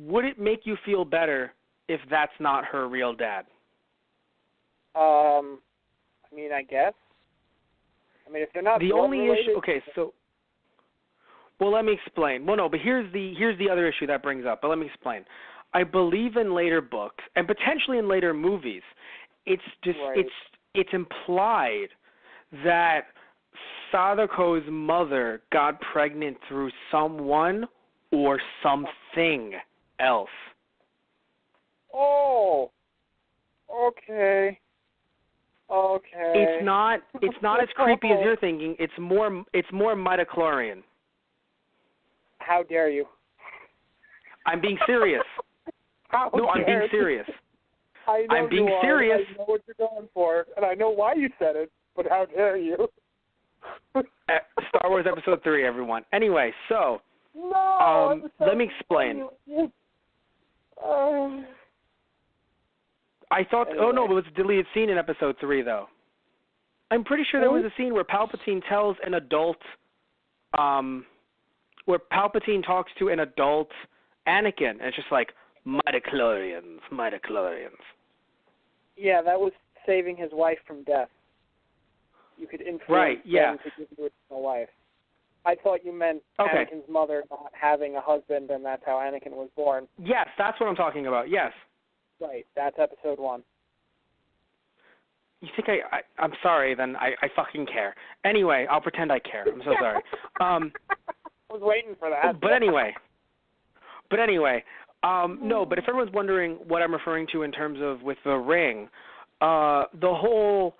Would it make you feel better if that's not her real dad? I mean, I guess. I mean, if they're not the only related, issue. Okay, so. Well, let me explain. Well, no, but here's the other issue that brings up. But let me explain. I believe in later books and potentially in later movies, it's just it's implied that Sadako's mother got pregnant through someone or something else. Oh. Okay. It's not as creepy as you're thinking. It's more midichlorian. How dare you? I'm being serious. I'm being serious. I'm being serious. I know what you're going for, and I know why you said it, but how dare you? Star Wars Episode 3, everyone. Anyway, so let me explain. I thought, anyway. Oh no, it was a deleted scene in Episode 3, though. I'm pretty sure there was a scene where Palpatine tells an adult, where Palpatine talks to an adult Anakin, and it's just like, midichlorians. Yeah, that was saving his wife from death. You could influence them to give you a life. I thought you meant Anakin's mother not having a husband, and that's how Anakin was born. Yes, that's what I'm talking about, yes. Right, that's Episode 1. You think I'm sorry, then I fucking care. Anyway, I'll pretend I care. I'm so sorry. I was waiting for that. But anyway, no, but if everyone's wondering what I'm referring to in terms of with the ring, the whole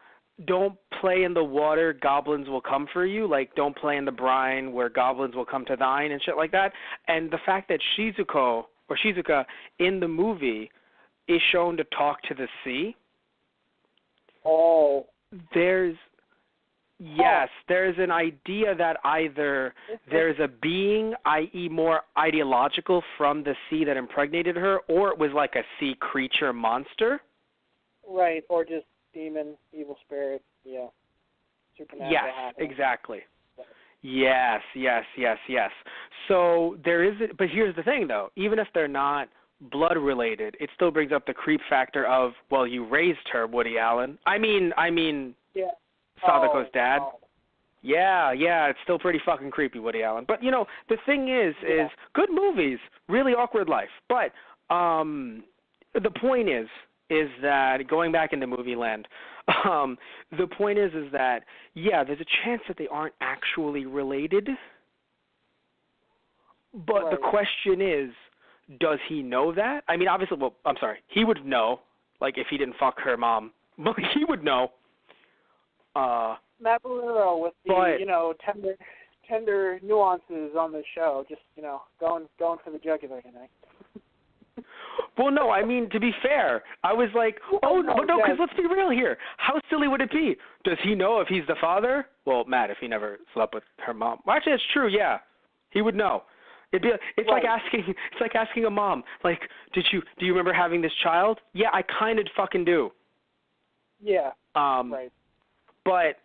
don't play in the water, goblins will come for you, like don't play in the brine where goblins will come to thine and shit like that. And the fact that Shizuka in the movie is shown to talk to the sea. Oh. There's an idea that either there's a being, i.e. more ideological from the sea that impregnated her, or it was like a sea creature monster. Right, or just demon, evil spirit, supernatural. Yes, happening. Exactly. Yes. So there is, but here's the thing though, even if they're not blood related, it still brings up the creep factor of, well, you raised her, Woody Allen. I mean, Sadako's dad. Yeah, it's still pretty fucking creepy, Woody Allen. But the thing is good movies, really awkward life. But the point is that going back into movie land, the point is that there's a chance that they aren't actually related. But Right. the question is, does he know that? I mean, obviously, he would know, like, if he didn't fuck her mom. But he would know. Matt Bellino with the, tender nuances on the show, just, going for the jugular tonight. Well, no, I mean, to be fair, I was like, because let's be real here. How silly would it be? Does he know if he's the father? Well, Matt, if he never slept with her mom. Well, actually, it's true, yeah. He would know. It's right. like asking a mom, like, do you remember having this child? Yeah, I kind of fucking do. Yeah. Right. But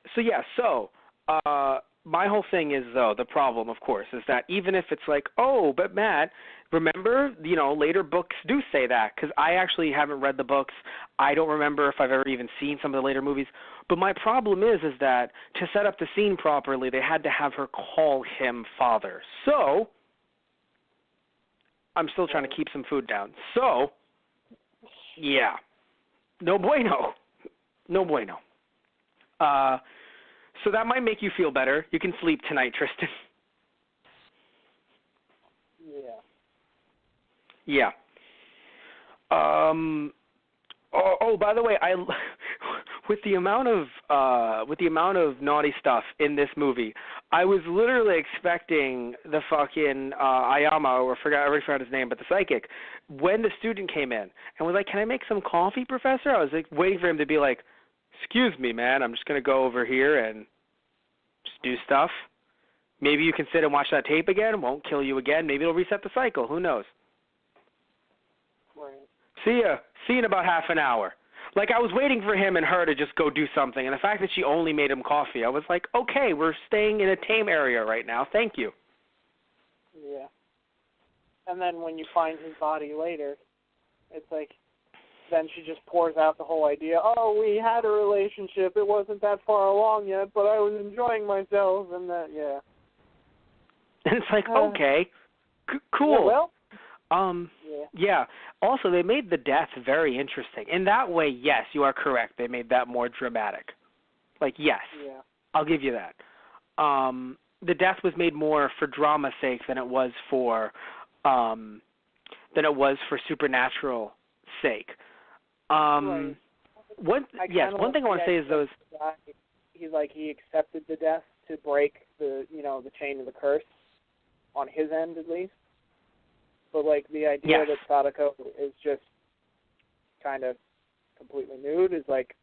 my whole thing is, though, the problem, of course, is that even if it's like, but Matt, remember, later books do say that, because I actually haven't read the books. I don't remember if I've ever even seen some of the later movies. But my problem is that to set up the scene properly, they had to have her call him father. So I'm still trying to keep some food down. So, yeah. No bueno. No bueno. So that might make you feel better. You can sleep tonight, Tristan. Yeah. By the way, with the amount of naughty stuff in this movie, I was literally expecting the fucking Ayama, I already forgot his name, but the psychic, when the student came in and was like, "Can I make some coffee, Professor?" I was like waiting for him to be like, "Excuse me, man, I'm just gonna go over here and just do stuff. Maybe you can sit and watch that tape again. Won't kill you again. Maybe it'll reset the cycle. Who knows?" Right. See ya. See you in about half an hour. Like, I was waiting for him and her to just go do something, and the fact that she only made him coffee, I was like, okay, we're staying in a tame area right now. Thank you. Yeah. And then when you find his body later, it's like, then she just pours out the whole idea, we had a relationship, it wasn't that far along yet, but I was enjoying myself, and that, yeah. And it's like, okay, cool. Yeah, well, yeah. Also, they made the death very interesting. In that way, yes, you are correct. They made that more dramatic. Like, yes, I'll give you that. The death was made more for drama's sake than it was for supernatural sake. right. One thing I want to say is those. He accepted the death to break the chain of the curse on his end at least. But like the idea that Sadako is just kind of completely nude is like,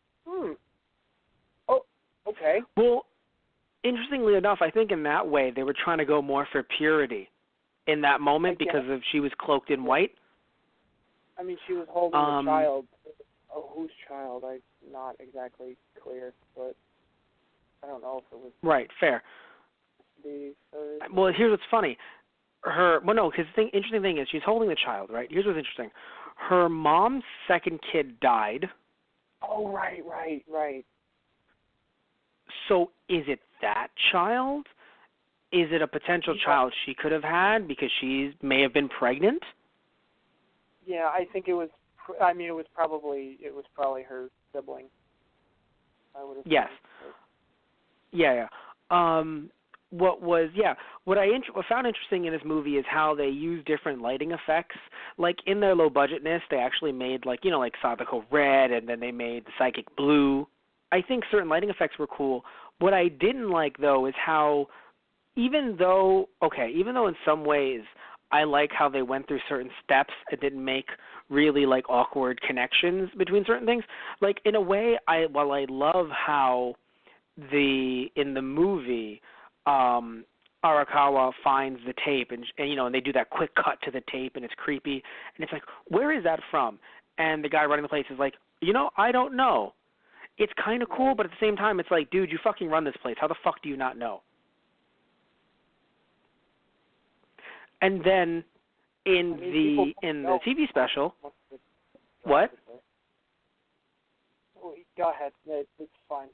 okay. Well, interestingly enough, I think in that way they were trying to go more for purity in that moment because she was cloaked in white. I mean, she was holding a child. Whose child? I'm not exactly clear, but I don't know if it was. Right, fair. Well, here's what's funny. Because the interesting thing is she's holding the child, right? Here's what's interesting. Her mom's second kid died. Oh, right. So is it that child? Is it a potential child she could have had because she may have been pregnant? Yeah, I think it was. I mean, it was probably her sibling. I would have. Yes. Yeah. What I found interesting in this movie is how they use different lighting effects. Like in their low budgetness, they actually made like Sadako red, and then they made the psychic blue. I think certain lighting effects were cool. What I didn't like though is how, even though in some ways I like how they went through certain steps and didn't make really like awkward connections between certain things. Like in a way, while I love how in the movie. Arakawa finds the tape and they do that quick cut to the tape and it's creepy and it's like, where is that from? And the guy running the place is like, I don't know. It's kind of cool, but at the same time it's like, dude, you fucking run this place. How the fuck do you not know? And then in the TV special, what? Go ahead. It's fine.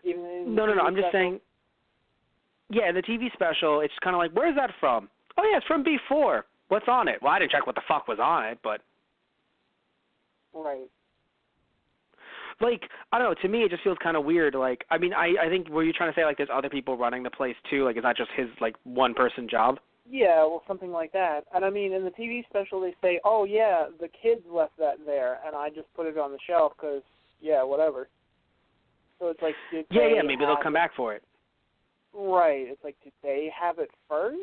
Even in No, the TV I'm just special? saying. Yeah, in the TV special, it's kind of like, where's that from? Oh yeah, it's from B4. What's on it? Well, I didn't check what the fuck was on it, but Right. like, I don't know. To me, it just feels kind of weird. Like, I mean, I think were you trying to say like there's other people running the place too? Like, it's not just his like one person job. Yeah, well, something like that. And I mean, in the TV special, they say, "Oh yeah, the kids left that there," and I just put it on the shelf because, yeah, whatever. So it's like, did they Maybe they'll come back for it. Right. It's like, did they have it first?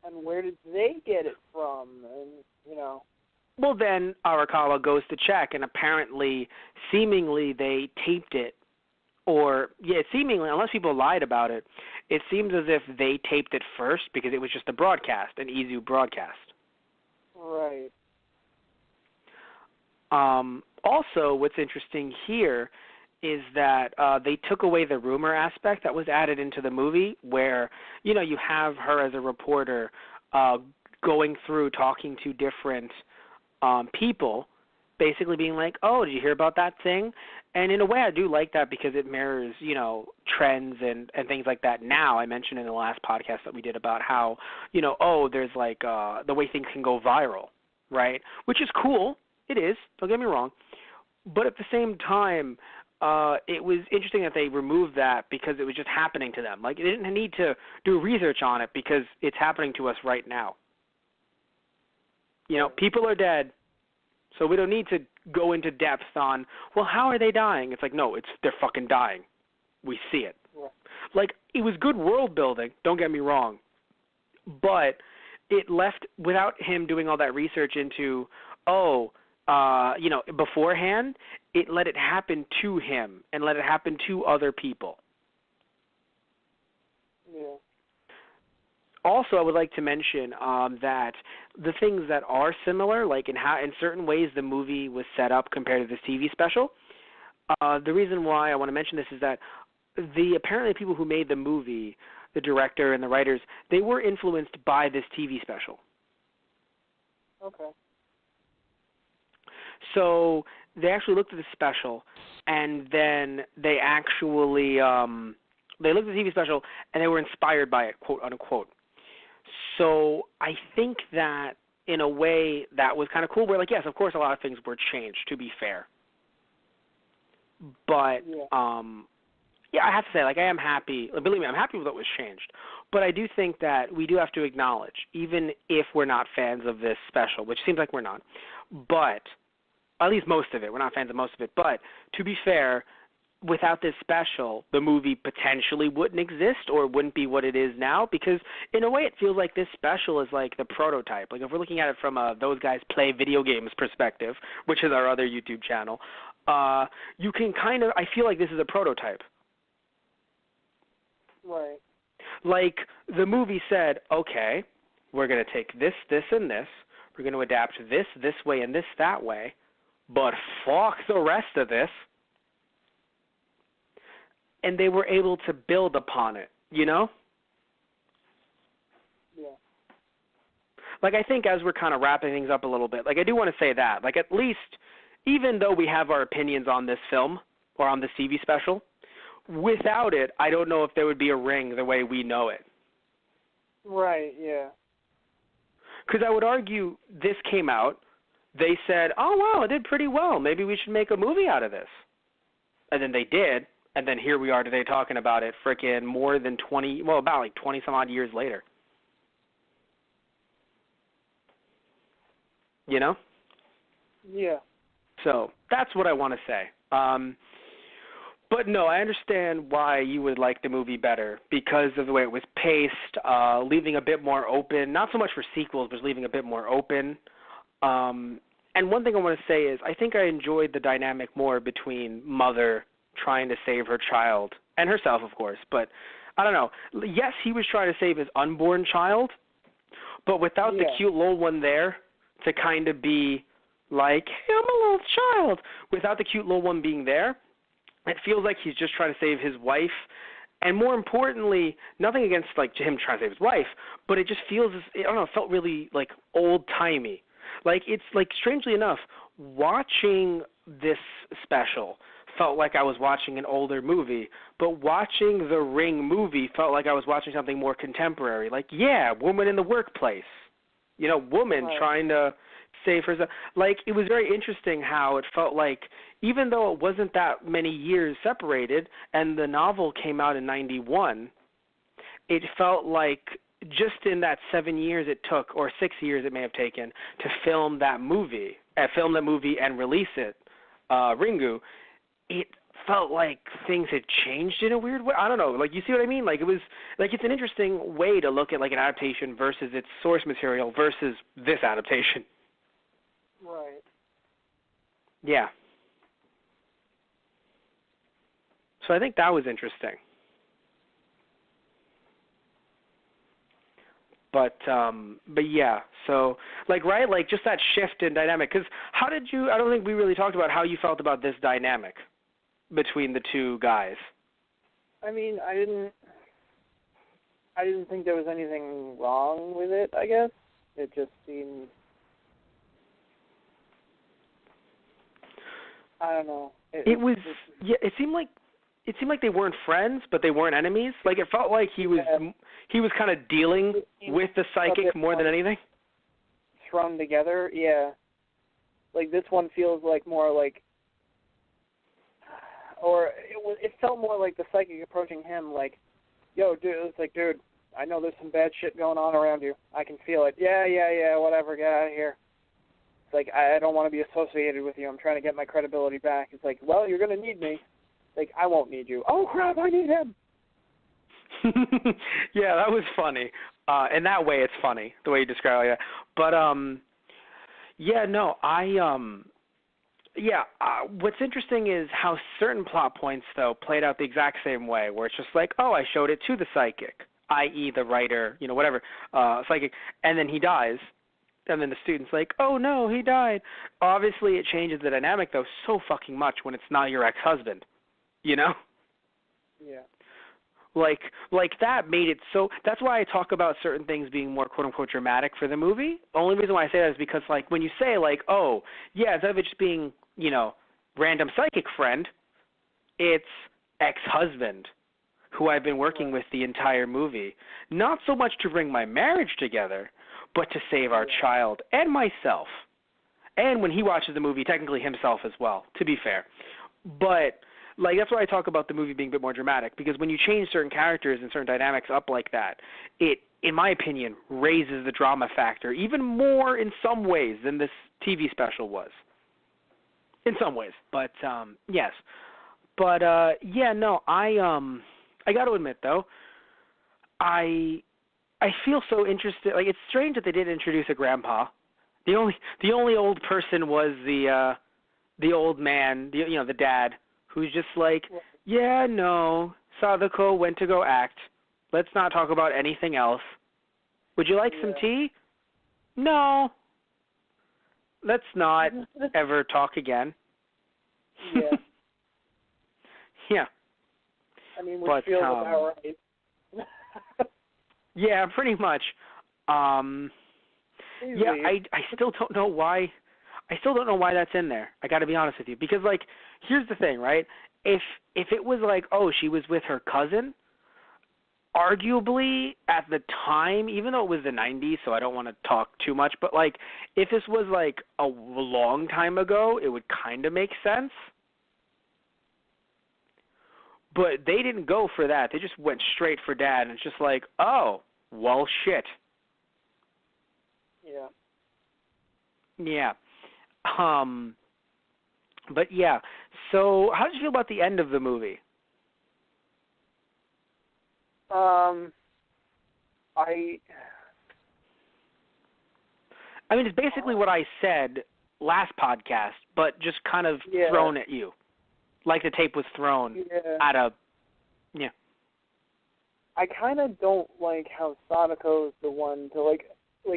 And where did they get it from? And, you know. Well, then Arakawa goes to check, and apparently, seemingly, they taped it. Or, seemingly, unless people lied about it, it seems as if they taped it first because it was just a broadcast, an Izu broadcast. Right. Also, what's interesting here is that they took away the rumor aspect that was added into the movie where, you know, you have her as a reporter going through talking to different people, basically being like, oh, did you hear about that thing? And in a way I do like that because it mirrors, you know, trends and things like that now. I mentioned in the last podcast that we did about how, you know, there's like the way things can go viral, right? Which is cool. It is. Don't get me wrong. But at the same time, it was interesting that they removed that because it was just happening to them. Like, they didn't need to do research on it because it's happening to us right now. You know, people are dead, so we don't need to go into depth on, well, how are they dying? It's like, no, they're fucking dying. We see it. Yeah. Like, it was good world building, don't get me wrong, but it left, without him doing all that research into, you know, beforehand, it let it happen to him and let it happen to other people. Yeah. Also, I would like to mention that the things that are similar, like in certain ways the movie was set up compared to this TV special, the reason why I want to mention this is that apparently people who made the movie, the director and the writers, they were influenced by this TV special. Okay. So they actually looked at the special, and then they actually they looked at the TV special, and they were inspired by it, quote unquote. So I think that in a way that was kind of cool. Where, like, yes, of course, a lot of things were changed, to be fair. But I have to say, like, I am happy. Believe me, I'm happy with what was changed. But I do think that we do have to acknowledge, even if we're not fans of this special, which seems like we're not, but at least most of it. We're not fans of most of it. But to be fair, without this special, the movie potentially wouldn't exist or wouldn't be what it is now, because in a way it feels like this special is like the prototype. Like, if we're looking at it from those guys play video games perspective, which is our other YouTube channel, you can kind of, I feel like this is a prototype. Right. Like, the movie said, okay, we're going to take this, this, and this. We're going to adapt this way and this that way, but fuck the rest of this. And they were able to build upon it, you know? Yeah. Like, I think as we're kind of wrapping things up a little bit, like, I do want to say that, like, at least, even though we have our opinions on this film or on this TV special, without it, I don't know if there would be a Ring the way we know it. Right, yeah. Because I would argue this came out, they said, oh, wow, it did pretty well. Maybe we should make a movie out of this. And then they did, and then here we are today talking about it frickin' more than 20, well, about like 20 some odd years later. You know? Yeah. So that's what I want to say. But no, I understand why you would like the movie better because of the way it was paced, leaving a bit more open, not so much for sequels, but leaving a bit more open. And one thing I want to say is I think I enjoyed the dynamic more between Mother trying to save her child, and herself, of course, but I don't know. Yes, he was trying to save his unborn child, but without the cute little one there to kind of be like, hey, I'm a little child, without the cute little one being there, it feels like he's just trying to save his wife. And more importantly, nothing against like him trying to save his wife, but it just feels, I don't know, it felt really like old-timey. Like, it's like, strangely enough, watching this special felt like I was watching an older movie, but watching the Ring movie felt like I was watching something more contemporary. Like, yeah, woman in the workplace, woman trying to save herself. Like, it was very interesting how it felt like, even though it wasn't that many years separated, and the novel came out in 91, it felt like just in that 7 years it took, or 6 years it may have taken, to film that movie and release it, Ringu, it felt like things had changed in a weird way. I don't know. Like, you see what I mean? Like, it was like, it's an interesting way to look at like an adaptation versus its source material versus this adaptation. Right. Yeah. So I think that was interesting. But yeah, so, like, right, like, just that shift in dynamic. Because I don't think we really talked about how you felt about this dynamic between the two guys. I mean, I didn't think there was anything wrong with it, I guess. It just seemed, I don't know. It seemed like they weren't friends, but they weren't enemies. Like, it felt like he was kind of dealing with the psychic more than anything. Thrown together, yeah. Like, this one feels like more like, or it felt more like the psychic approaching him, like, yo, dude, it's like, dude, I know there's some bad shit going on around you. I can feel it. Yeah, whatever, get out of here. It's like, I don't want to be associated with you. I'm trying to get my credibility back. It's like, well, you're going to need me. Like, I won't need you. Oh, crap, I need him. Yeah, that was funny. In that way, it's funny, the way you describe it. But, yeah, no, what's interesting is how certain plot points, though, played out the exact same way, where it's just like, oh, I showed it to the psychic, i.e. the writer, whatever, psychic, and then he dies. And then the student's like, oh, no, he died. Obviously, it changes the dynamic, though, so fucking much when it's not your ex-husband, Yeah. Like that made it so. That's why I talk about certain things being more quote unquote dramatic for the movie. Only reason why I say that is because, like, when you say, like, oh yeah, instead of it just being, random psychic friend, it's ex-husband who I've been working with the entire movie. Not so much to bring my marriage together, but to save our child and myself. And when he watches the movie, technically himself as well, to be fair. But, like, that's why I talk about the movie being a bit more dramatic, because when you change certain characters and certain dynamics up like that, it, in my opinion, raises the drama factor even more in some ways than this TV special was. In some ways. But, yes. But, yeah, no, I got to admit, though, I feel so interested. Like, it's strange that they didn't introduce a grandpa. The only old person was the old man, the dad, who's just like, yeah, no, Sadako went to go act. Let's not talk about anything else. Would you like some tea? No. Let's not ever talk again. Yeah. Yeah. I mean, we feel about right. Yeah, pretty much. Yeah, I still don't know why. I still don't know why that's in there. I got to be honest with you, because, like, here's the thing, right? If it was like, oh, she was with her cousin, arguably at the time, even though it was the 90s, so I don't want to talk too much, but, like, if this was like a long time ago, it would kind of make sense. But they didn't go for that. They just went straight for dad, and it's just like, oh, well, shit. Yeah. Yeah. But yeah. So, how did you feel about the end of the movie? I mean, it's basically what I said last podcast, but just kind of thrown at you. Like the tape was thrown at a, I kind of don't like how Sadako's the one to, like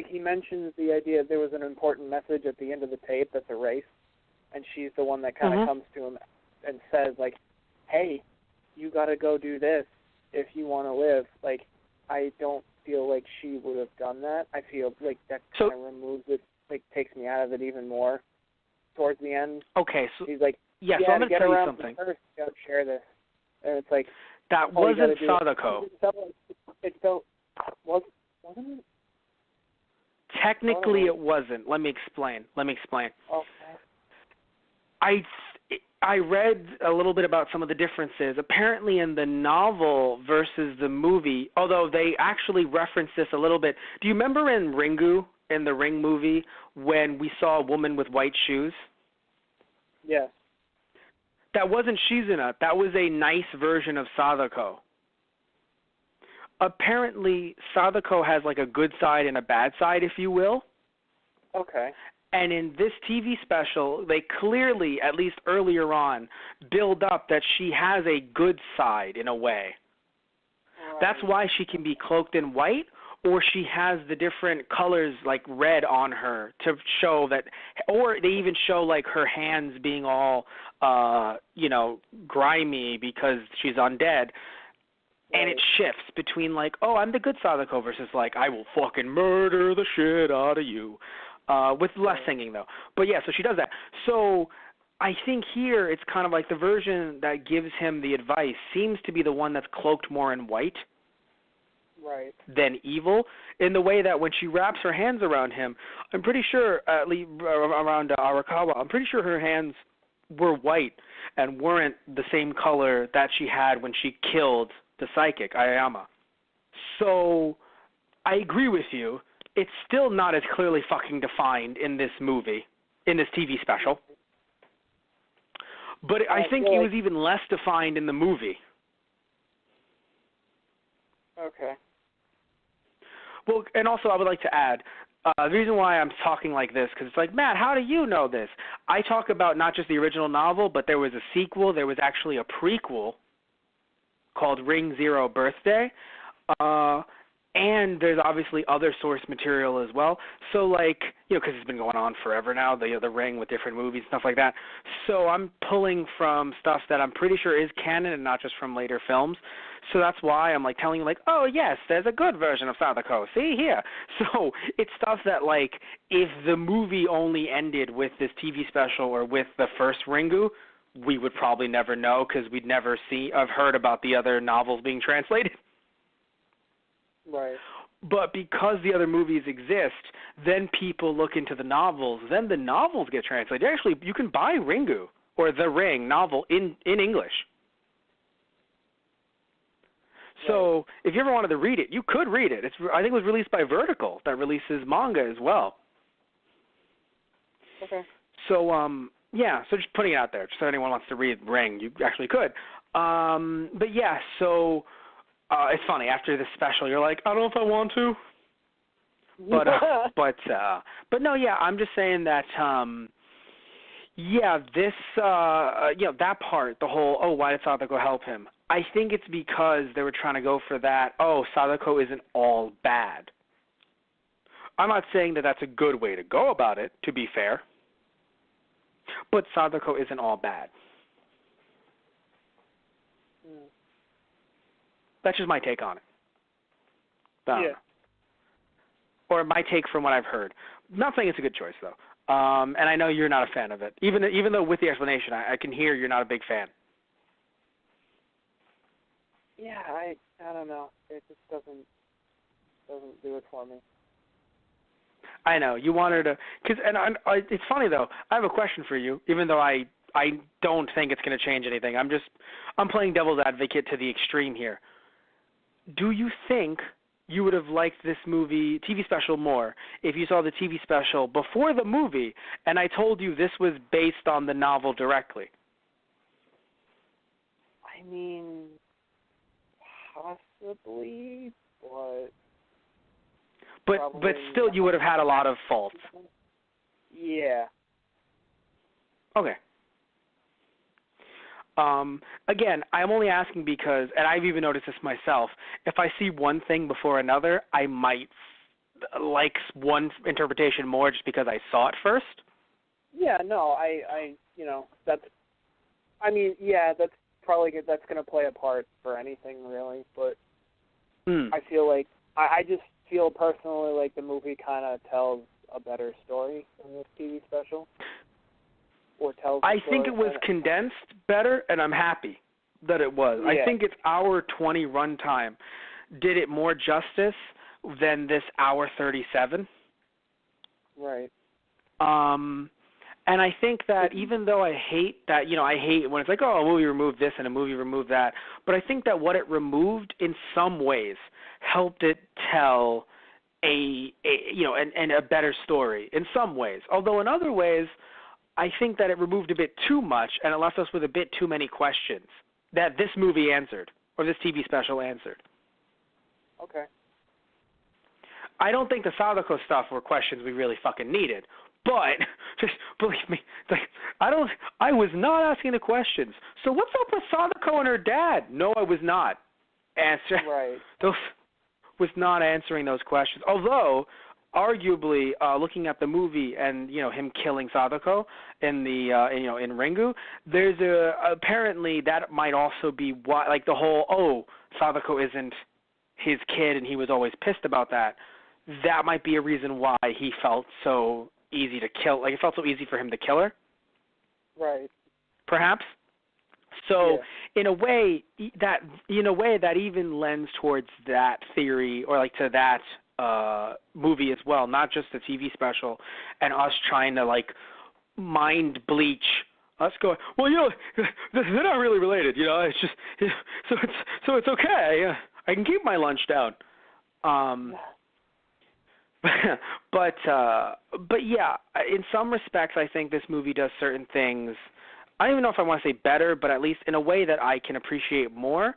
he mentions the idea there was an important message at the end of the tape that's erased, and she's the one that kind of comes to him and says, like, hey, you got to go do this if you want to live. Like, I don't feel like she would have done that. I feel like that kind of removes it, like, takes me out of it even more. So towards the end. Okay, so he's like, yeah, yeah, so I'm to going to get tell you around something. first, you gotta share this. And it's like, That all you wasn't gotta do Sadako. It felt, wasn't it? Technically, it wasn't. Let me explain. Okay. I read a little bit about some of the differences. Apparently, in the novel versus the movie, although they actually reference this a little bit. Do you remember in Ringu, in the Ring movie, when we saw a woman with white shoes? Yes. That wasn't Shizuna. That was a nice version of Sadako. Apparently, Sadako has like a good side and a bad side, if you will. Okay. And in this TV special, they clearly, at least earlier on, build up that she has a good side in a way. Right. That's why she can be cloaked in white, or she has the different colors like red on her to show that, or they even show like her hands being all, grimy because she's undead. And it shifts between like, oh, I'm the good Sadako versus like, I will fucking murder the shit out of you. With less singing, though. But, yeah, so she does that. So I think here it's kind of like the version that gives him the advice seems to be the one that's cloaked more in white than evil, in the way that when she wraps her hands around him, I'm pretty sure, at least around Arakawa, I'm pretty sure her hands were white and weren't the same color that she had when she killed the psychic, Ayama. So I agree with you. It's still not as clearly fucking defined in this movie, in this TV special. But I think it was even less defined in the movie. Okay. Well, and also I would like to add, the reason why I'm talking like this, because it's like, Matt, how do you know this? I talk about not just the original novel, but there was a sequel. There was actually a prequel called Ring Zero Birthday. And there's obviously other source material as well. So, like, because it's been going on forever now, the Ring with different movies and stuff like that. So I'm pulling from stuff that I'm pretty sure is canon and not just from later films. So that's why I'm, like, telling you, like, oh, yes, there's a good version of Sadako. See here. So it's stuff that, like, if the movie only ended with this TV special or with the first Ringu, we would probably never know because we'd never have heard about the other novels being translated. Right. But because the other movies exist, then people look into the novels. Then the novels get translated. Actually, you can buy Ringu or The Ring novel in English. So if you ever wanted to read it, you could read it. I think it was released by Vertical that releases manga as well. Okay. So, so just putting it out there. Just so anyone wants to read Ring, you actually could. But yeah, so... it's funny, after this special, you're like, I don't know if I want to. But no, yeah, I'm just saying that, that part, the whole, why did Sadako help him? I think it's because they were trying to go for that, Sadako isn't all bad. I'm not saying that that's a good way to go about it, to be fair. But Sadako isn't all bad. That's just my take on it. Or my take from what I've heard. I'm not saying it's a good choice, though. And I know you're not a fan of it. Even though with the explanation, I can hear you're not a big fan. Yeah, I don't know. It just doesn't do it for me. I know. You want her to... it's funny, though. I have a question for you, even though I don't think it's going to change anything. I'm playing devil's advocate to the extreme here. Do you think you would have liked this TV special more if you saw the TV special before the movie and I told you this was based on the novel directly? I mean, possibly, but still you would have had a lot of faults. Yeah. Okay. Again, I'm only asking because, and I've even noticed this myself, if I see one thing before another, I might like one interpretation more just because I saw it first. Yeah, no, that's probably good. That's going to play a part for anything, really, but I feel like, I just feel personally like the movie kind of tells a better story than this TV special. or tells the I story think it was condensed better, and I'm happy that it was. Yeah. I think its hour 20 runtime did it more justice than this hour 37. Right. And I think that even though I hate that, I hate when it's like, oh, a movie removed this and a movie removed that, but I think that what it removed in some ways helped it tell a better story in some ways. Although in other ways, I think that it removed a bit too much and it left us with a bit too many questions that this movie answered or this TV special answered. Okay. I don't think the Sadako stuff were questions we really fucking needed. But just believe me, I was not asking the questions. So what's up with Sadako and her dad? No, I was not. Right. Was not answering those questions. Although, arguably, looking at the movie and him killing Sadako in the in Ringu, there's apparently that might also be why, like the whole Sadako isn't his kid and he was always pissed about that. That might be a reason why he felt so easy to kill. Like it felt so easy for him to kill her. Right. Perhaps. So yeah. in a way that even lends towards that theory or like to that movie as well, not just the TV special and us trying to like mind bleach. Us going, well, they're not really related. It's just so it's okay. I can keep my lunch down. But yeah, in some respects, I think this movie does certain things. I don't even know if I want to say better, but at least in a way that I can appreciate more.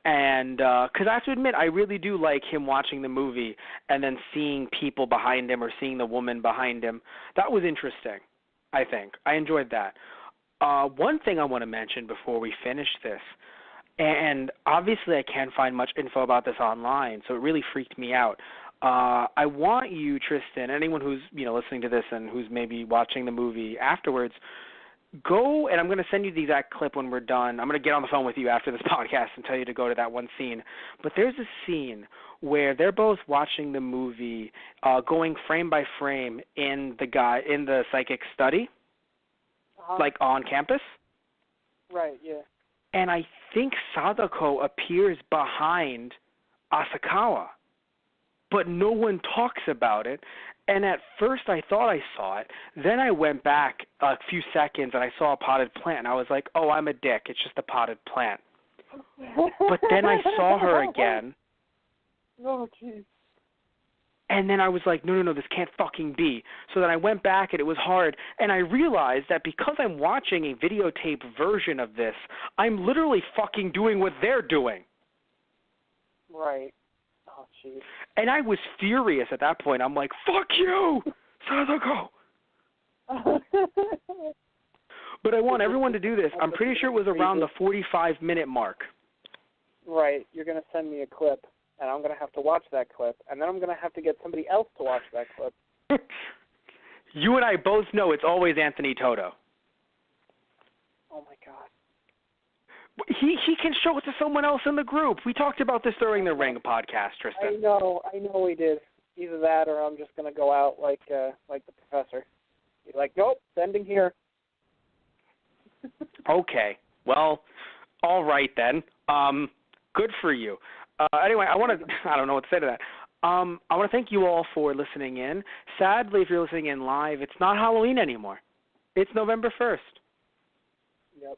And because I have to admit, I really do like him watching the movie and then seeing people behind him or seeing the woman behind him. That was interesting, I think. I enjoyed that. One thing I want to mention before we finish this, and obviously I can't find much info about this online, so it really freaked me out. I want you, Tristan, anyone who's listening to this and who's maybe watching the movie afterwards, go, and I'm going to send you the exact clip when we're done. I'm going to get on the phone with you after this podcast and tell you to go to that one scene. But there's a scene where they're both watching the movie, going frame by frame in the psychic study, like on campus. Right, yeah. And I think Sadako appears behind Asakawa, but no one talks about it. And at first I thought I saw it. Then I went back a few seconds and I saw a potted plant. And I was like, oh, I'm a dick. It's just a potted plant. But then I saw her again. Oh, jeez. And then I was like, no, this can't fucking be. So then I went back and it was hard. And I realized that because I'm watching a videotape version of this, I'm literally fucking doing what they're doing. Right. Oh, jeez. And I was furious at that point. I'm like, fuck you, Sadako. But I want everyone to do this. I'm pretty sure it was around the 45-minute mark. Right. You're going to send me a clip, and I'm going to have to watch that clip, and then I'm going to have to get somebody else to watch that clip. You and I both know it's always Anthony Toto. Oh, my God. He can show it to someone else in the group. We talked about this during the Ring podcast, Tristan. I know we did. Either that or I'm just going to go out like the professor. Be like, nope, sending here. Okay. Well, all right then. Good for you. Anyway, I don't know what to say to that. I want to thank you all for listening in. Sadly, if you're listening in live, it's not Halloween anymore. It's November 1st. Yep.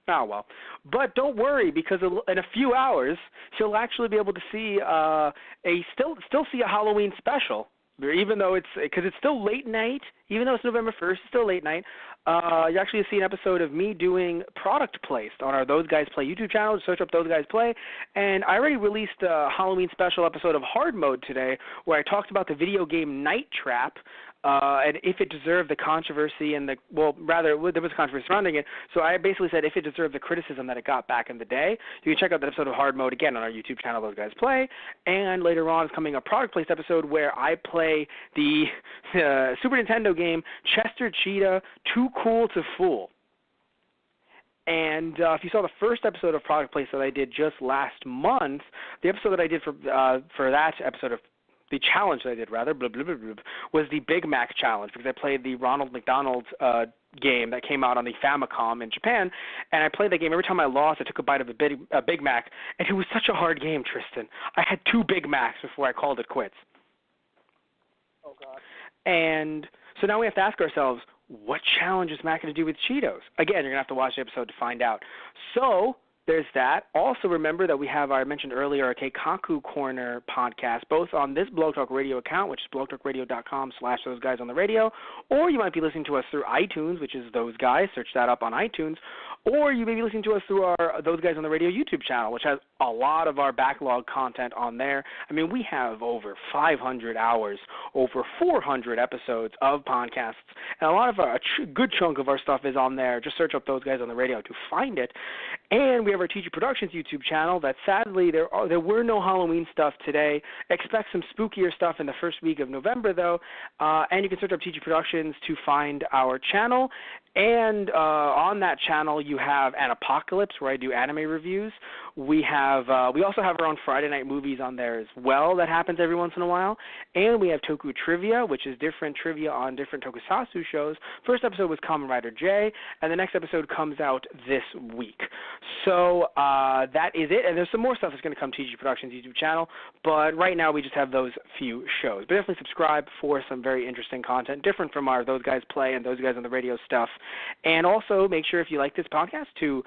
Oh, well. But don't worry, because in a few hours, you'll actually be able to see still see a Halloween special, even though because it's still late night, even though it's November 1st, it's still late night. You actually see an episode of me doing product placed on our Those Guys Play YouTube channel. Search up Those Guys Play. And I already released a Halloween special episode of Hard Mode today where I talked about the video game Night Trap, and if it deserved the controversy there was controversy surrounding it. So I basically said if it deserved the criticism that it got back in the day. You can check out that episode of Hard Mode again on our YouTube channel, Those Guys Play. And later on is coming a product placed episode where I play the Super Nintendo game Chester Cheetah Too Cool to Fool. And if you saw the first episode of Product Place that I did just last month, the episode that I did for that episode of the challenge that I did, rather, was the Big Mac challenge, because I played the Ronald McDonald's game that came out on the Famicom in Japan, and I played that game. Every time I lost, I took a bite of a Big Mac, and it was such a hard game, Tristan. I had 2 Big Macs before I called it quits. Oh, God. And so now we have to ask ourselves, what challenge is Matt going to do with Cheetos? Again, you're going to have to watch the episode to find out. So there's that. Also, remember that we have I mentioned earlier, our Keikaku Corner podcast, both on this Blog Talk Radio account, which is blogtalkradio.com/Those Guys on the Radio, or you might be listening to us through iTunes, which is Those Guys. Search that up on iTunes. Or you may be listening to us through our Those Guys on the Radio YouTube channel, which has a lot of our backlog content on there. I mean, we have over 500 hours, over 400 episodes of podcasts, and a good chunk of our stuff is on there. Just search up Those Guys on the Radio to find it. And we have our TG Productions YouTube channel that sadly there were no Halloween stuff today. Expect some spookier stuff in the first week of November, though. And you can search up TG Productions to find our channel. And on that channel, you have An Apocalypse, where I do anime reviews. We also have our own Friday night movies on there as well. That happens every once in a while. And we have Toku Trivia, which is different trivia on different tokusatsu shows. First episode was Kamen Rider J, and the next episode comes out this week. So that is it. And there's some more stuff that's going to come to TG Productions YouTube channel, but right now we just have those few shows. But definitely subscribe for some very interesting content, different from our Those Guys Play and Those Guys on the Radio stuff. And also make sure if you like this podcast to,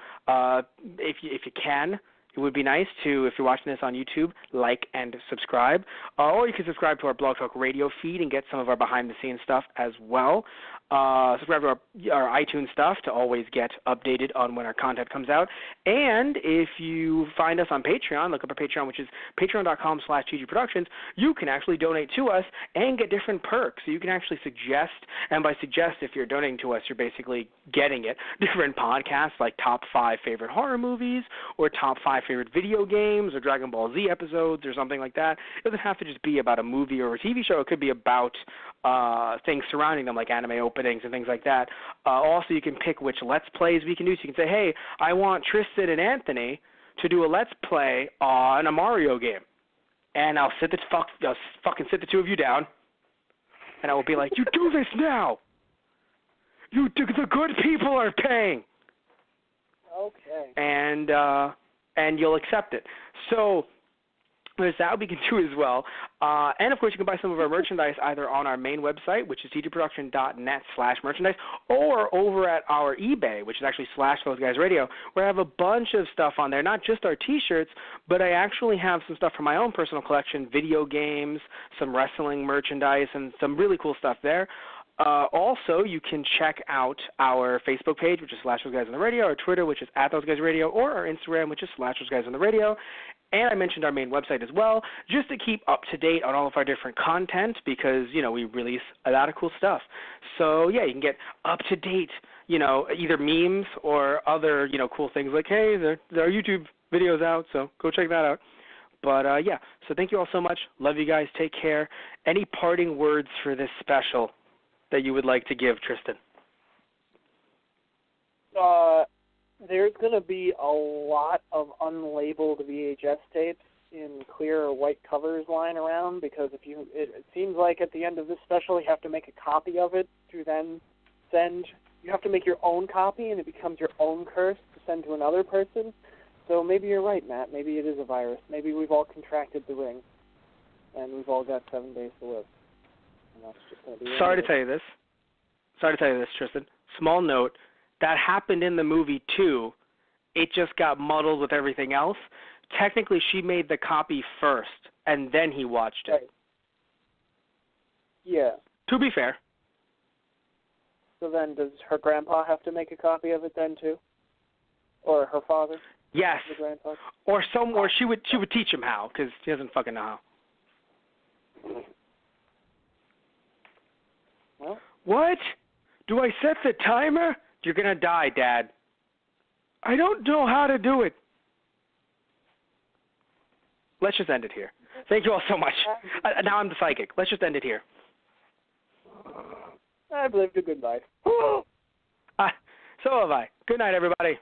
if you can, it would be nice to, if you're watching this on YouTube, like and subscribe. Or you can subscribe to our Blog Talk Radio feed and get some of our behind-the-scenes stuff as well. Subscribe to our iTunes stuff to always get updated on when our content comes out. And if you find us on Patreon, look up our Patreon, which is patreon.com/TGProductions, you can actually donate to us and get different perks. So you can actually suggest, and by suggest, if you're donating to us, you're basically getting it, different podcasts like top 5 favorite horror movies or top 5 favorite video games or Dragon Ball Z episodes or something like that. It doesn't have to just be about a movie or a TV show. It could be about things surrounding them like anime openings and things like that. Also, you can pick which Let's Plays we can do. So you can say, hey, I want Tristan and Anthony to do a Let's Play on a Mario game. And I'll fucking sit the 2 of you down, and I will be like, you do this now. The good people are paying. Okay. And you'll accept it. So there's that we can do as well. And, of course, you can buy some of our merchandise either on our main website, which is tgproduction.net/merchandise, or over at our eBay, which is actually /ThoseGuysRadio, where I have a bunch of stuff on there, not just our T-shirts, but I actually have some stuff from my own personal collection, video games, some wrestling merchandise, and some really cool stuff there. Also, you can check out our Facebook page, which is /ThoseGuysOnTheRadio, our Twitter, which is @ThoseGuysRadio, or our Instagram, which is /ThoseGuysOnTheRadio. And I mentioned our main website as well, just to keep up to date on all of our different content because, we release a lot of cool stuff. So, yeah, you can get up to date, either memes or other, cool things like, hey, there are YouTube videos out, so go check that out. But, yeah, so thank you all so much. Love you guys. Take care. Any parting words for this special that you would like to give, Tristan? There's going to be a lot of unlabeled VHS tapes in clear or white covers lying around because it seems like at the end of this special you have to make a copy of it to then send. You have to make your own copy and it becomes your own curse to send to another person. So maybe you're right, Matt. Maybe it is a virus. Maybe we've all contracted the ring and we've all got 7 days to live. And that's just going to be Sorry to tell you this, Tristan. Small note. That happened in the movie, too. It just got muddled with everything else. Technically, she made the copy first, and then he watched it. Right. Yeah. To be fair. So then does her grandpa have to make a copy of it then, too? Or her father? Yes. The grandpa? Or she would teach him how, because he doesn't fucking know how. Well. What? Do I set the timer? You're going to die, Dad. I don't know how to do it. Let's just end it here. Thank you all so much. Now I'm the psychic. Let's just end it here. I've lived a good life. So have I. Good night, everybody.